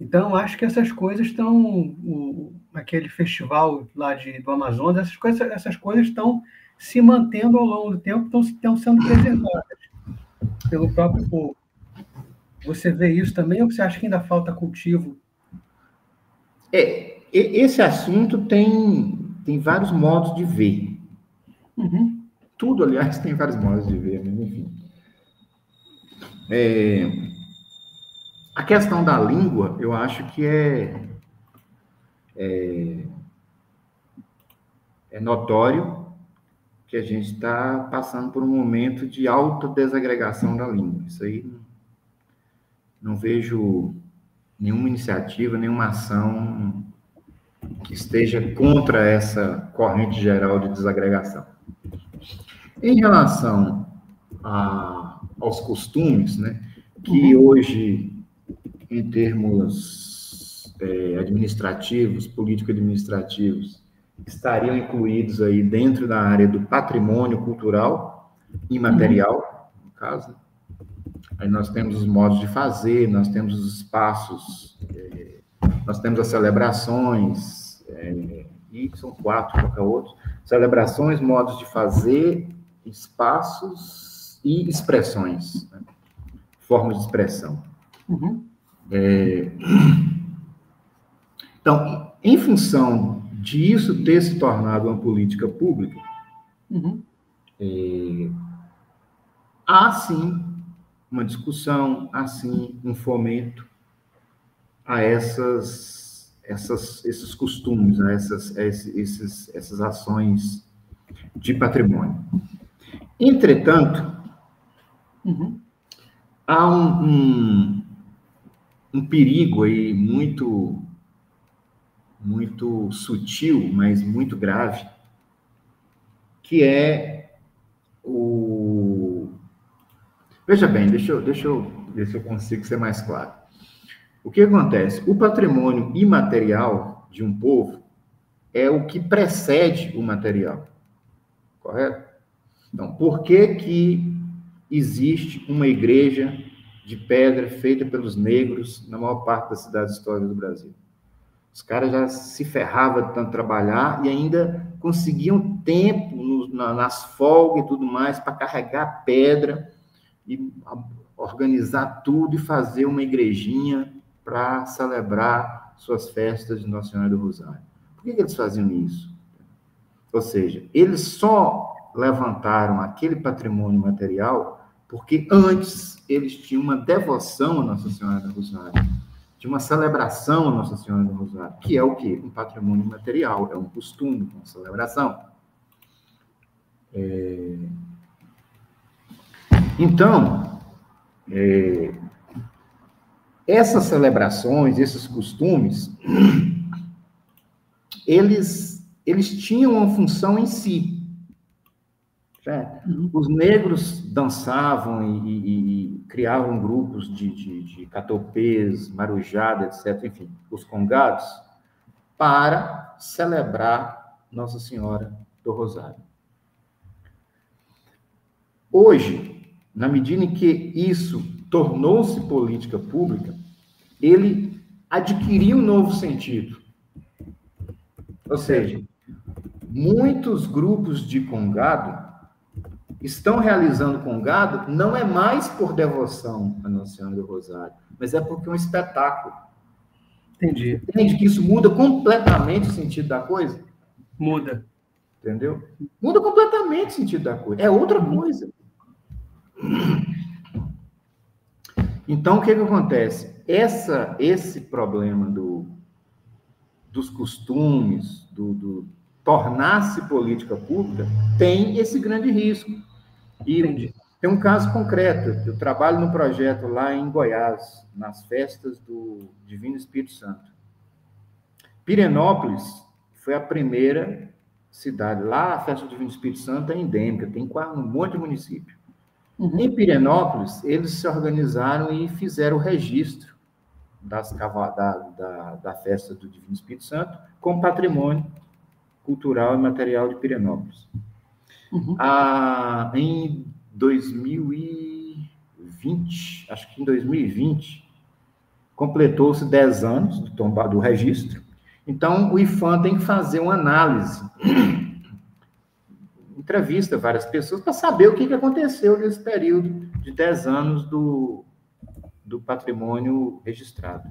[SPEAKER 1] Então, acho que essas coisas estão... aquele festival lá do Amazonas, essas coisas estão se mantendo ao longo do tempo, estão sendo preservadas pelo próprio povo. Você vê isso também, ou você acha que ainda falta cultivo?
[SPEAKER 2] Esse assunto tem vários modos de ver.
[SPEAKER 1] Uhum.
[SPEAKER 2] Tudo, aliás, tem vários modos de ver, mas enfim. A questão da língua, eu acho que é notório que a gente está passando por um momento de alta desagregação da língua. Isso aí não vejo nenhuma iniciativa, nenhuma ação que esteja contra essa corrente geral de desagregação. Em relação aos costumes, né, que hoje, em termos administrativos, político-administrativos, estariam incluídos aí dentro da área do patrimônio cultural imaterial, no caso. Aí nós temos os modos de fazer, nós temos os espaços, nós temos as celebrações, e são 4, qualquer outro. Celebrações, modos de fazer, espaços e expressões, né? Formas de expressão. Então, em função disso ter se tornado uma política pública, há sim uma discussão, há sim um fomento a esses costumes, a essas ações de patrimônio. Entretanto, há um perigo aí muito sutil, mas muito grave, que é Veja bem, deixa eu ver se eu consigo ser mais claro. O que acontece? O patrimônio imaterial de um povo é o que precede o material, correto? Então, por que existe uma igreja de pedra feita pelos negros na maior parte das cidades históricas do Brasil? Os caras já se ferravam de tanto trabalhar e ainda conseguiam tempo nas folgas e tudo mais para carregar pedra e organizar tudo e fazer uma igrejinha para celebrar suas festas de Nossa Senhora do Rosário. Por que eles faziam isso? Ou seja, eles só levantaram aquele patrimônio material porque antes eles tinham uma devoção a Nossa Senhora do Rosário, de uma celebração a Nossa Senhora do Rosário, que é o quê? Um patrimônio material, é um costume, uma celebração. Então, essas celebrações, esses costumes, eles tinham uma função em si. Os negros dançavam e criavam grupos de catopês, marujada, etc., enfim, os congados, para celebrar Nossa Senhora do Rosário. Hoje, na medida em que isso tornou-se política pública, ele adquiriu um novo sentido. Ou seja, muitos grupos de congado estão realizando congado não é mais por devoção a Nossa Senhora do Rosário, mas é porque é um espetáculo.
[SPEAKER 1] Entendi.
[SPEAKER 2] Entende que isso muda completamente o sentido da coisa?
[SPEAKER 1] Muda.
[SPEAKER 2] Entendeu? Muda completamente o sentido da coisa. É outra coisa. Então, o que acontece? Esse problema dos costumes, do tornar-se política pública, tem esse grande risco. E
[SPEAKER 1] Entendi.
[SPEAKER 2] Tem um caso concreto. Eu trabalho no projeto lá em Goiás, nas festas do Divino Espírito Santo. Pirenópolis foi a primeira cidade. Lá, a festa do Divino Espírito Santo é endêmica, tem quase um monte de município. Em Pirenópolis, eles se organizaram e fizeram o registro da festa do Divino Espírito Santo como patrimônio cultural e material de Pirenópolis. Em 2020, acho que em 2020, completou-se 10 anos do registro. Então, o IPHAN tem que fazer uma análise, entrevista várias pessoas para saber o que aconteceu nesse período de 10 anos do patrimônio registrado.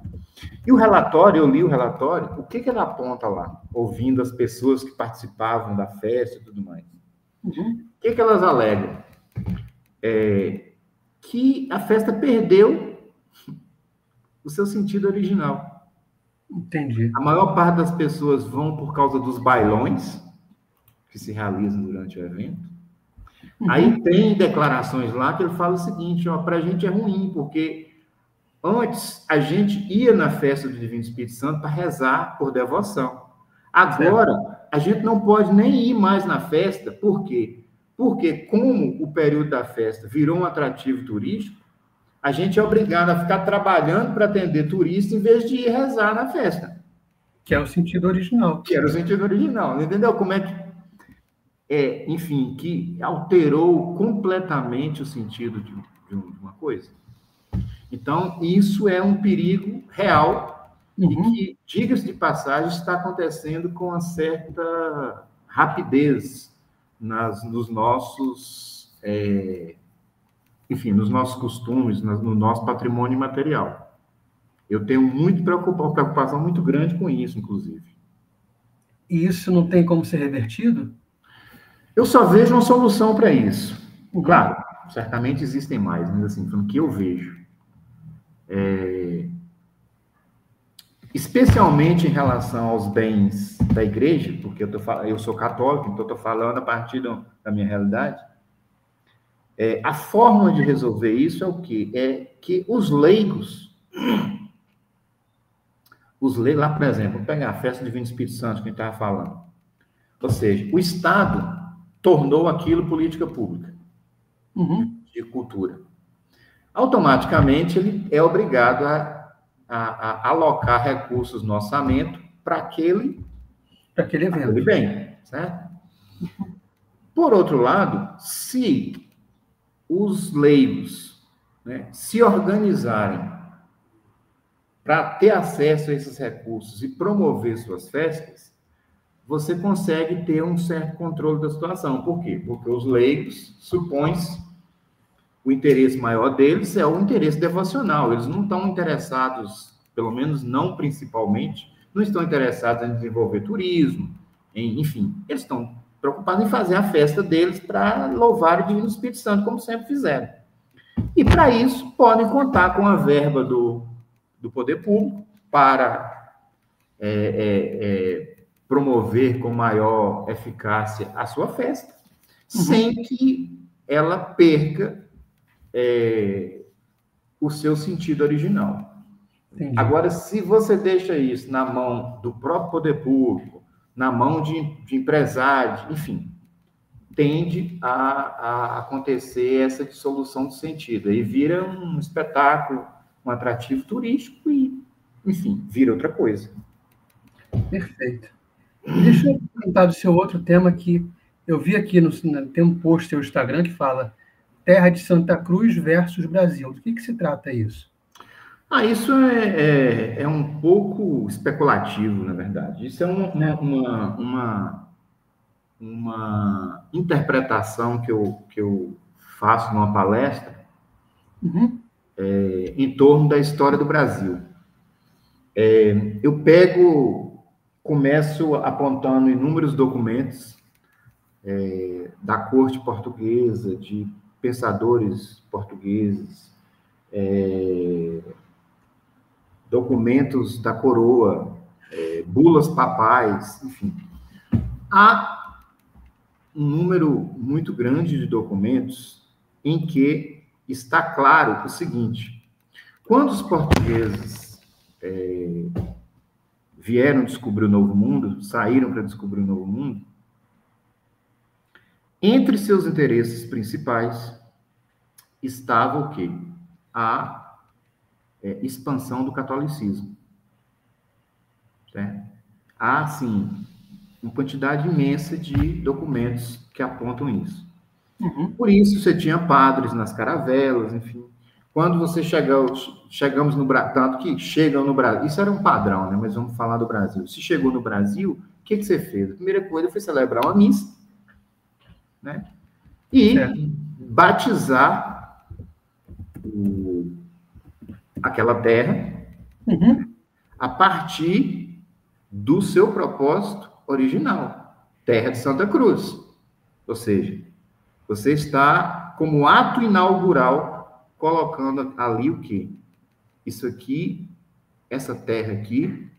[SPEAKER 2] E o relatório, eu li o relatório, o que ele aponta lá, ouvindo as pessoas que participavam da festa e tudo mais. O que elas alegam? Que a festa perdeu o seu sentido original.
[SPEAKER 1] Entendi.
[SPEAKER 2] A maior parte das pessoas vão por causa dos bailões que se realizam durante o evento. Aí tem declarações lá que ele fala o seguinte, para a gente é ruim, porque antes a gente ia na festa do Divino Espírito Santo para rezar por devoção. Agora, a gente não pode nem ir mais na festa, por quê? Porque como o período da festa virou um atrativo turístico, a gente é obrigado a ficar trabalhando para atender turista em vez de ir rezar na festa.
[SPEAKER 1] Que é o sentido original.
[SPEAKER 2] Que era o sentido original, entendeu? Como é que... enfim, que alterou completamente o sentido de uma coisa. Então, isso é um perigo real e que, diga-se de passagem, está acontecendo com uma certa rapidez nos nossos, nos nossos costumes, no nosso patrimônio material. Eu tenho preocupação muito grande com isso, inclusive.
[SPEAKER 1] E isso não tem como ser revertido?
[SPEAKER 2] Eu só vejo uma solução para isso. Claro, certamente existem mais, mas assim, pelo que eu vejo. Especialmente em relação aos bens da igreja, porque eu sou católico, então estou falando a partir da minha realidade. A forma de resolver isso é o quê? É que os leigos, lá, por exemplo, vamos pegar a festa do Divino Espírito Santo que a gente estava falando. Ou seja, o Estado tornou aquilo política pública de cultura. Automaticamente, ele é obrigado a alocar recursos no orçamento para aquele
[SPEAKER 1] evento.
[SPEAKER 2] Bem, certo? Por outro lado, se os leigos, né, se organizarem para ter acesso a esses recursos e promover suas festas, você consegue ter um certo controle da situação. Por quê? Porque os leigos supõe-se o interesse maior deles é o interesse devocional. Eles não estão interessados, pelo menos não principalmente, não estão interessados em desenvolver turismo, enfim, eles estão preocupados em fazer a festa deles para louvar o Divino Espírito Santo, como sempre fizeram. E, para isso, podem contar com a verba do poder público para promover com maior eficácia a sua festa, sem que ela perca o seu sentido original. Entendi. Agora, se você deixa isso na mão do próprio poder público, na mão de empresários, enfim, tende a acontecer essa dissolução do sentido. Aí vira um espetáculo, um atrativo turístico e, enfim, vira outra coisa.
[SPEAKER 1] Perfeito. Deixa eu comentar do seu outro tema que eu vi aqui, tem um post no seu Instagram que fala Terra de Santa Cruz versus Brasil. Do que se trata isso?
[SPEAKER 2] Isso é um pouco especulativo, na verdade. Isso é uma interpretação que eu faço numa palestra em torno da história do Brasil. Eu começo apontando inúmeros documentos da corte portuguesa, de pensadores portugueses, documentos da coroa, bulas papais, enfim. Há um número muito grande de documentos em que está claro o seguinte: quando os portugueses vieram descobrir o Novo Mundo, saíram para descobrir o Novo Mundo, entre seus interesses principais estava o quê? A expansão do catolicismo. Certo? Há, sim, uma quantidade imensa de documentos que apontam isso.
[SPEAKER 1] Uhum.
[SPEAKER 2] Por isso, você tinha padres nas caravelas, enfim. Quando você chegamos no Brasil, tanto que chegam no Brasil, isso era um padrão, né? Mas vamos falar do Brasil. Se chegou no Brasil, o que você fez? A primeira coisa foi celebrar uma missa, né? E batizar aquela terra a partir do seu propósito original, terra de Santa Cruz. Ou seja, você está, como ato inaugural, colocando ali o quê? Isso aqui, essa terra aqui,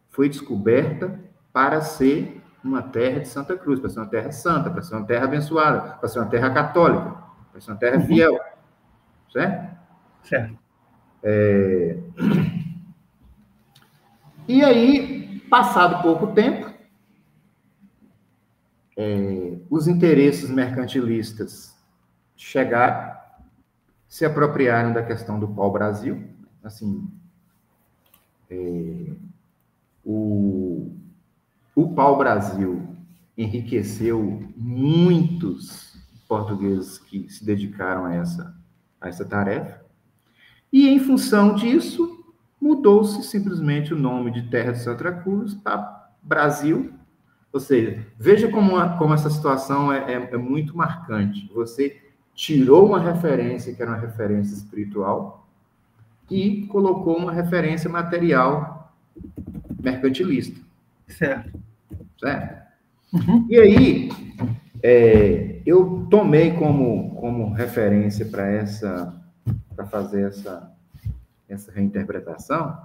[SPEAKER 2] foi descoberta para ser uma terra de Santa Cruz, para ser uma terra santa, para ser uma terra abençoada, para ser uma terra católica, para ser uma terra fiel. Certo?
[SPEAKER 1] Certo.
[SPEAKER 2] E aí, passado pouco tempo, os interesses mercantilistas chegaram, se apropriaram da questão do pau-brasil. Assim, o pau-brasil enriqueceu muitos portugueses que se dedicaram a essa tarefa. E, em função disso, mudou-se simplesmente o nome de Terra de Santa Cruz para Brasil. Ou seja, veja como essa situação é muito marcante. Você tirou uma referência, que era uma referência espiritual, e colocou uma referência material mercantilista.
[SPEAKER 1] Certo.
[SPEAKER 2] Certo? Uhum. E aí, eu tomei como referência para fazer essa reinterpretação,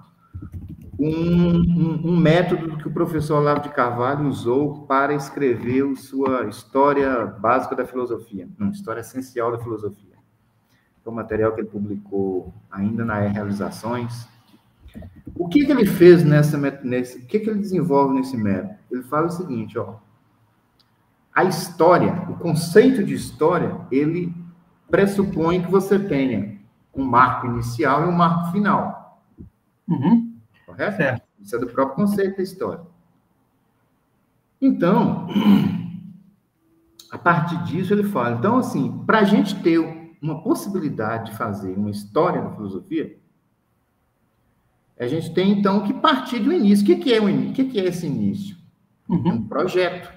[SPEAKER 2] um método que o professor Olavo de Carvalho usou para escrever sua História Básica da Filosofia, não, História Essencial da Filosofia. É um material que ele publicou ainda na Realizações. O que ele fez o que ele desenvolve nesse método? Ele fala o seguinte, ó, a história, o conceito de história, ele pressupõe que você tenha um marco inicial e um marco final.
[SPEAKER 1] Uhum.
[SPEAKER 2] Correto?
[SPEAKER 1] Certo.
[SPEAKER 2] Isso é do próprio conceito da história. Então, a partir disso ele fala, então, assim, para a gente ter uma possibilidade de fazer uma história da filosofia, a gente tem, então, que partir do início. O que é o início? O que é esse início?
[SPEAKER 1] Uhum.
[SPEAKER 2] É um projeto.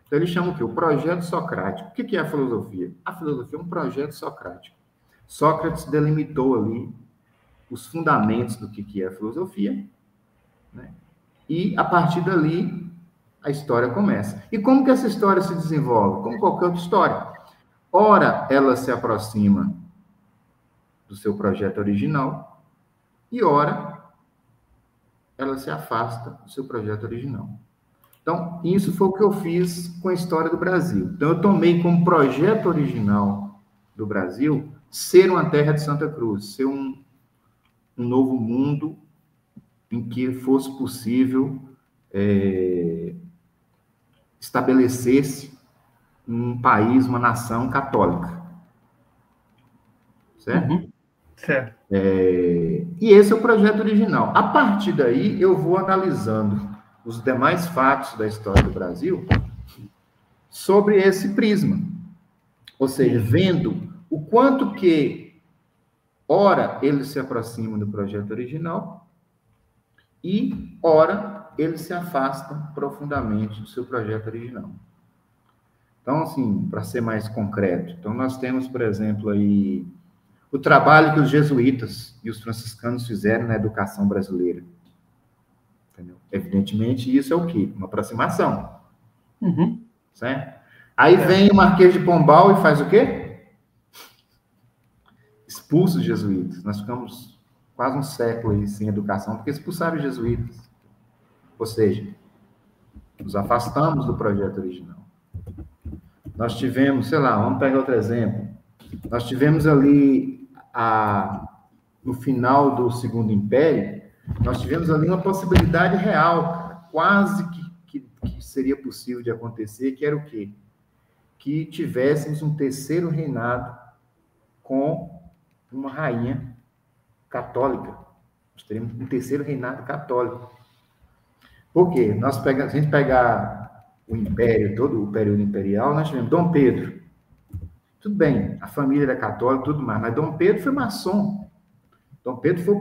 [SPEAKER 2] Então, ele chama o quê? O projeto socrático. O que é a filosofia? A filosofia é um projeto socrático. Sócrates delimitou ali os fundamentos do que é a filosofia, né? E, a partir dali, a história começa. E como que essa história se desenvolve? Como qualquer outra história. Ora, ela se aproxima do seu projeto original, e ora, ela se afasta do seu projeto original. Então, isso foi o que eu fiz com a história do Brasil. Então, eu tomei como projeto original do Brasil ser uma terra de Santa Cruz, ser um novo mundo em que fosse possível estabelecer-se um país, uma nação católica. Certo?
[SPEAKER 1] Uhum. Certo.
[SPEAKER 2] E esse é o projeto original. A partir daí, eu vou analisando os demais fatos da história do Brasil sobre esse prisma. Ou seja, vendo o quanto que, ora, ele se aproxima do projeto original e, ora, ele se afasta profundamente do seu projeto original. Então, assim, para ser mais concreto, então nós temos, por exemplo, aí o trabalho que os jesuítas e os franciscanos fizeram na educação brasileira. Entendeu? Evidentemente, isso é o quê? Uma aproximação.
[SPEAKER 1] Uhum.
[SPEAKER 2] Certo? Aí vem o Marquês de Pombal e faz o quê? Expulsa os jesuítas. Nós ficamos quase um século aí sem educação, porque expulsaram os jesuítas. Ou seja, nos afastamos do projeto original. Nós tivemos, sei lá, vamos pegar outro exemplo. Nós tivemos ali, no final do Segundo Império, nós tivemos ali uma possibilidade real, quase que seria possível de acontecer, que era o quê? Que tivéssemos um terceiro reinado com uma rainha católica. Nós teremos um terceiro reinado católico. Por quê? Se a gente pegar o Império, todo o período imperial, nós tivemos Dom Pedro. Tudo bem, a família era católica, tudo mais, mas Dom Pedro foi maçom. Dom Pedro foi o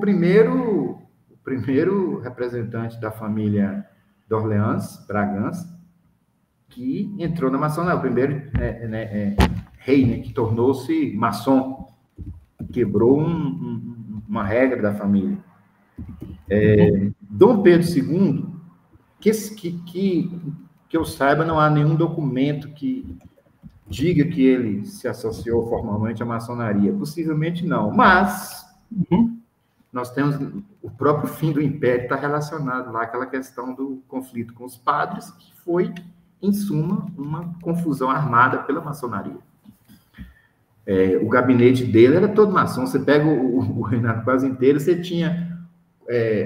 [SPEAKER 2] primeiro representante da família de Orleans, Bragança, que entrou na maçonaria, o primeiro rei, né, que tornou-se maçom, quebrou uma regra da família. Dom Pedro II, que eu saiba, não há nenhum documento que diga que ele se associou formalmente à maçonaria. Possivelmente não, mas nós temos o próprio fim do Império está relacionado lá àquela questão do conflito com os padres, que foi, em suma, uma confusão armada pela maçonaria. O gabinete dele era todo maçom. Você pega o reinado quase inteiro, você tinha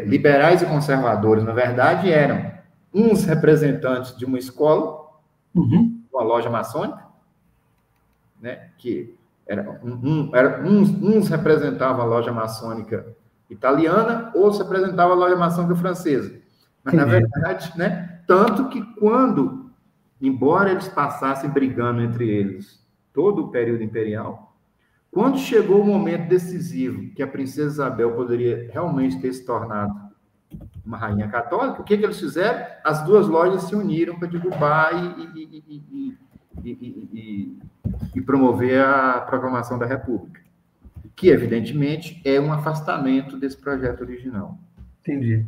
[SPEAKER 2] liberais e conservadores. Na verdade, eram uns representantes de uma escola, uma loja maçônica, né, que uns representavam a loja maçônica italiana, outros representavam a loja maçônica francesa. Mas, na verdade, né, tanto que quando, embora eles passassem brigando entre eles todo o período imperial, quando chegou o momento decisivo que a princesa Isabel poderia realmente ter se tornado uma rainha católica, o que eles fizeram? As duas lojas se uniram para derrubar e promover a proclamação da República, que, evidentemente, é um afastamento desse projeto original.
[SPEAKER 1] Entendi.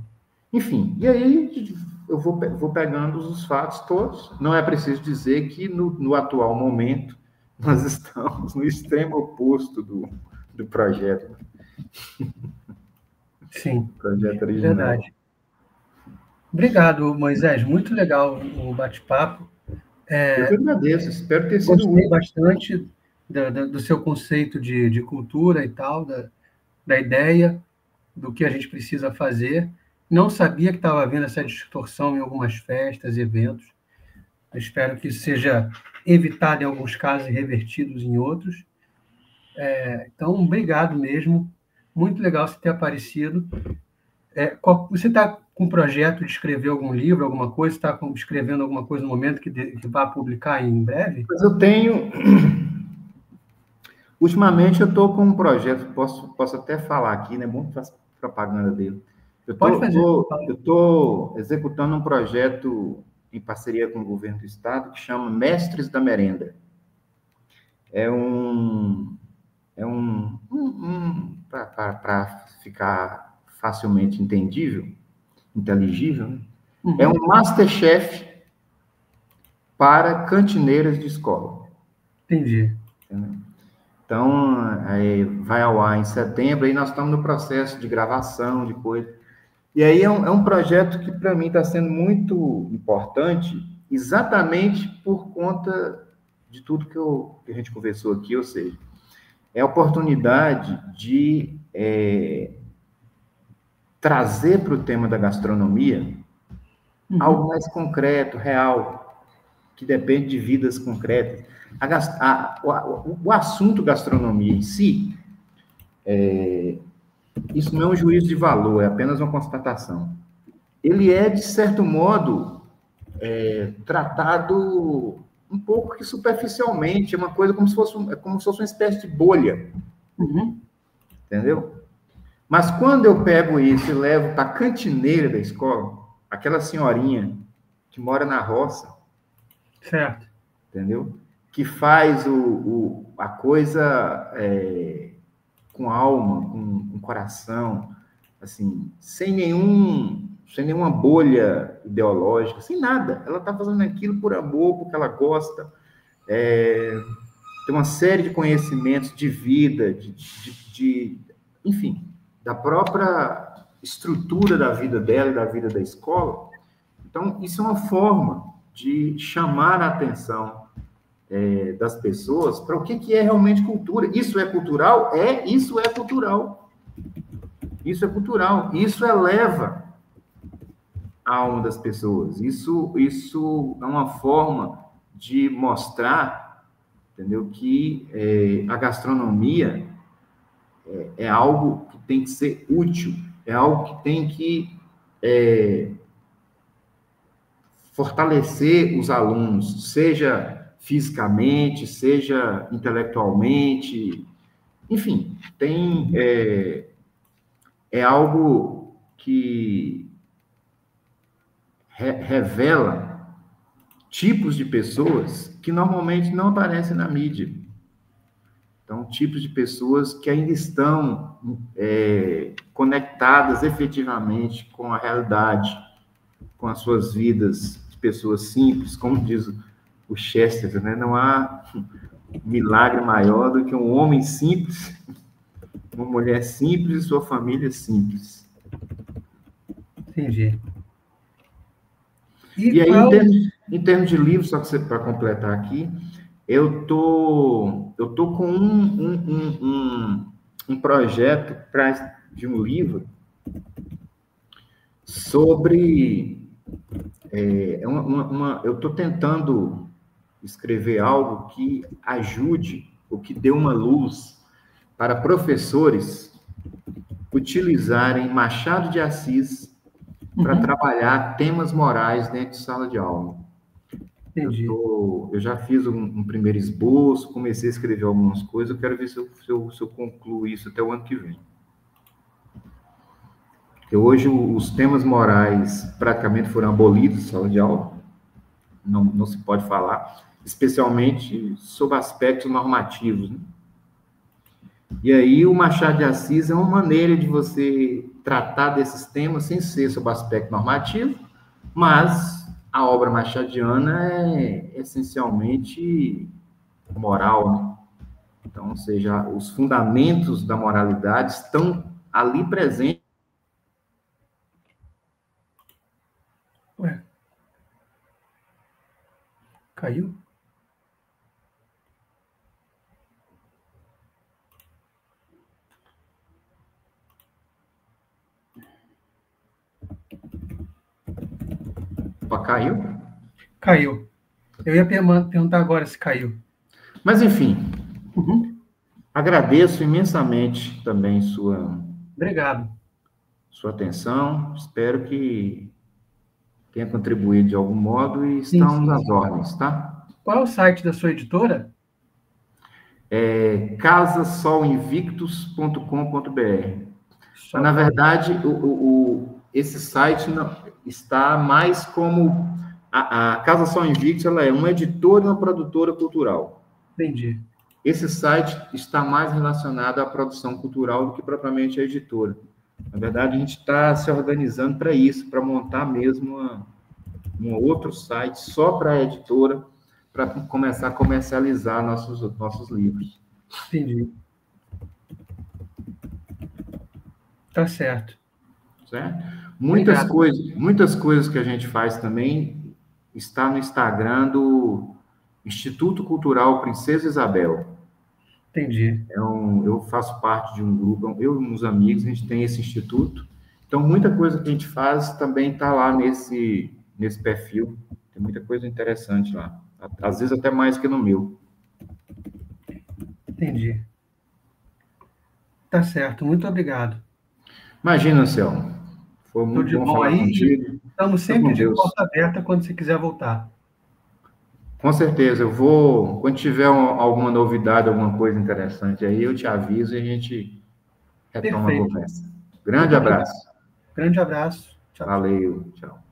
[SPEAKER 2] Enfim, e aí eu vou pegando os fatos todos. Não é preciso dizer que, no atual momento, nós estamos no extremo oposto do projeto.
[SPEAKER 1] Sim,
[SPEAKER 2] projeto original.
[SPEAKER 1] Verdade. Obrigado, Moisés. Muito legal o bate-papo.
[SPEAKER 2] Eu que agradeço, espero ter sido
[SPEAKER 1] Gostei bastante do seu conceito de cultura e tal, da ideia, do que a gente precisa fazer. Não sabia que estava havendo essa distorção em algumas festas e eventos. Eu espero que isso seja evitado em alguns casos e revertidos em outros. Então, obrigado mesmo. Muito legal você ter aparecido. Você está com um projeto de escrever algum livro, alguma coisa? Está escrevendo alguma coisa no momento que vai publicar em breve?
[SPEAKER 2] Mas eu tenho... Ultimamente eu estou com um projeto, posso até falar aqui, né? Bom, faço propaganda dele. Eu estou executando um projeto em parceria com o governo do estado que chama Mestres da Merenda. Para ficar facilmente inteligível, né? É um Masterchef para cantineiras de escola.
[SPEAKER 1] Entendi.
[SPEAKER 2] Então, vai ao ar em setembro, aí nós estamos no processo de gravação, de coisa. E aí é um projeto que, para mim, está sendo muito importante, exatamente por conta de tudo que a gente conversou aqui, ou seja, é a oportunidade de trazer para o tema da gastronomia algo mais concreto, real, que depende de vidas concretas. O assunto gastronomia em si, isso não é um juízo de valor, é apenas uma constatação. Ele é, de certo modo, tratado um pouco que superficialmente, é uma coisa como se fosse uma espécie de bolha. Entendeu? Mas quando eu pego isso e levo para a cantineira da escola, aquela senhorinha que mora na roça,
[SPEAKER 1] certo,
[SPEAKER 2] entendeu? Que faz a coisa com alma, com coração, assim, sem nenhuma bolha ideológica, sem nada. Ela está fazendo aquilo por amor, porque ela gosta. Tem uma série de conhecimentos de vida, enfim, da própria estrutura da vida dela e da vida da escola. Então, isso é uma forma de chamar a atenção das pessoas para o que é realmente cultura. Isso é cultural? Isso é cultural. Isso é cultural. Isso eleva a alma das pessoas. Isso é uma forma de mostrar, entendeu, que a gastronomia é algo que tem que ser útil, é algo que tem que fortalecer os alunos, seja fisicamente, seja intelectualmente, enfim, é algo que revela tipos de pessoas que normalmente não aparecem na mídia. Então, tipos de pessoas que ainda estão conectadas efetivamente com a realidade, com as suas vidas, de pessoas simples, como diz o Chesterton, né? Não há milagre maior do que um homem simples, uma mulher simples e sua família simples.
[SPEAKER 1] Entendi.
[SPEAKER 2] E aí, em termos de livros, só para completar aqui, eu tô com um projeto de um livro sobre... eu estou tentando escrever algo que ajude, ou que dê uma luz para professores utilizarem Machado de Assis para trabalhar temas morais dentro de sala de aula.
[SPEAKER 1] Entendi.
[SPEAKER 2] Eu já fiz um primeiro esboço, comecei a escrever algumas coisas, eu quero ver se eu concluo isso até o ano que vem. Porque hoje os temas morais praticamente foram abolidos em sala de aula, não se pode falar, especialmente sobre aspectos normativos, né? E aí o Machado de Assis é uma maneira de você tratar desses temas sem ser sobre aspecto normativo, mas a obra machadiana é essencialmente moral, né? Então, ou seja, os fundamentos da moralidade estão ali presentes.
[SPEAKER 1] Ué. Caiu?
[SPEAKER 2] Opa, caiu?
[SPEAKER 1] Caiu. Eu ia perguntar agora se caiu.
[SPEAKER 2] Mas, enfim, agradeço imensamente também
[SPEAKER 1] Obrigado.
[SPEAKER 2] Sua atenção. Espero que tenha contribuído de algum modo e estamos às ordens, tá?
[SPEAKER 1] Qual é o site da sua editora?
[SPEAKER 2] É casasolinvictus.com.br. Mas, na verdade, esse site está mais como... A Casa Sol Invictus, ela é uma editora e uma produtora cultural.
[SPEAKER 1] Entendi.
[SPEAKER 2] Esse site está mais relacionado à produção cultural do que propriamente à editora. Na verdade, a gente está se organizando para isso, para montar mesmo um outro site só para a editora, para começar a comercializar nossos livros.
[SPEAKER 1] Entendi. Tá certo.
[SPEAKER 2] Certo? Muitas coisas que a gente faz também está no Instagram do Instituto Cultural Princesa Isabel.
[SPEAKER 1] Entendi.
[SPEAKER 2] Eu faço parte de um grupo, eu e uns amigos, a gente tem esse instituto. Então, muita coisa que a gente faz também está lá nesse perfil. Tem muita coisa interessante lá. Às vezes até mais que no meu.
[SPEAKER 1] Entendi. Tá certo. Muito obrigado.
[SPEAKER 2] Imagina, Anselmo. Foi muito bom falar contigo.
[SPEAKER 1] Estamos sempre de porta aberta quando você quiser voltar.
[SPEAKER 2] Com certeza. Eu vou... Quando tiver alguma novidade, alguma coisa interessante aí, eu te aviso e a gente retoma a conversa. Grande abraço.
[SPEAKER 1] Grande abraço.
[SPEAKER 2] Tchau. Valeu. Tchau.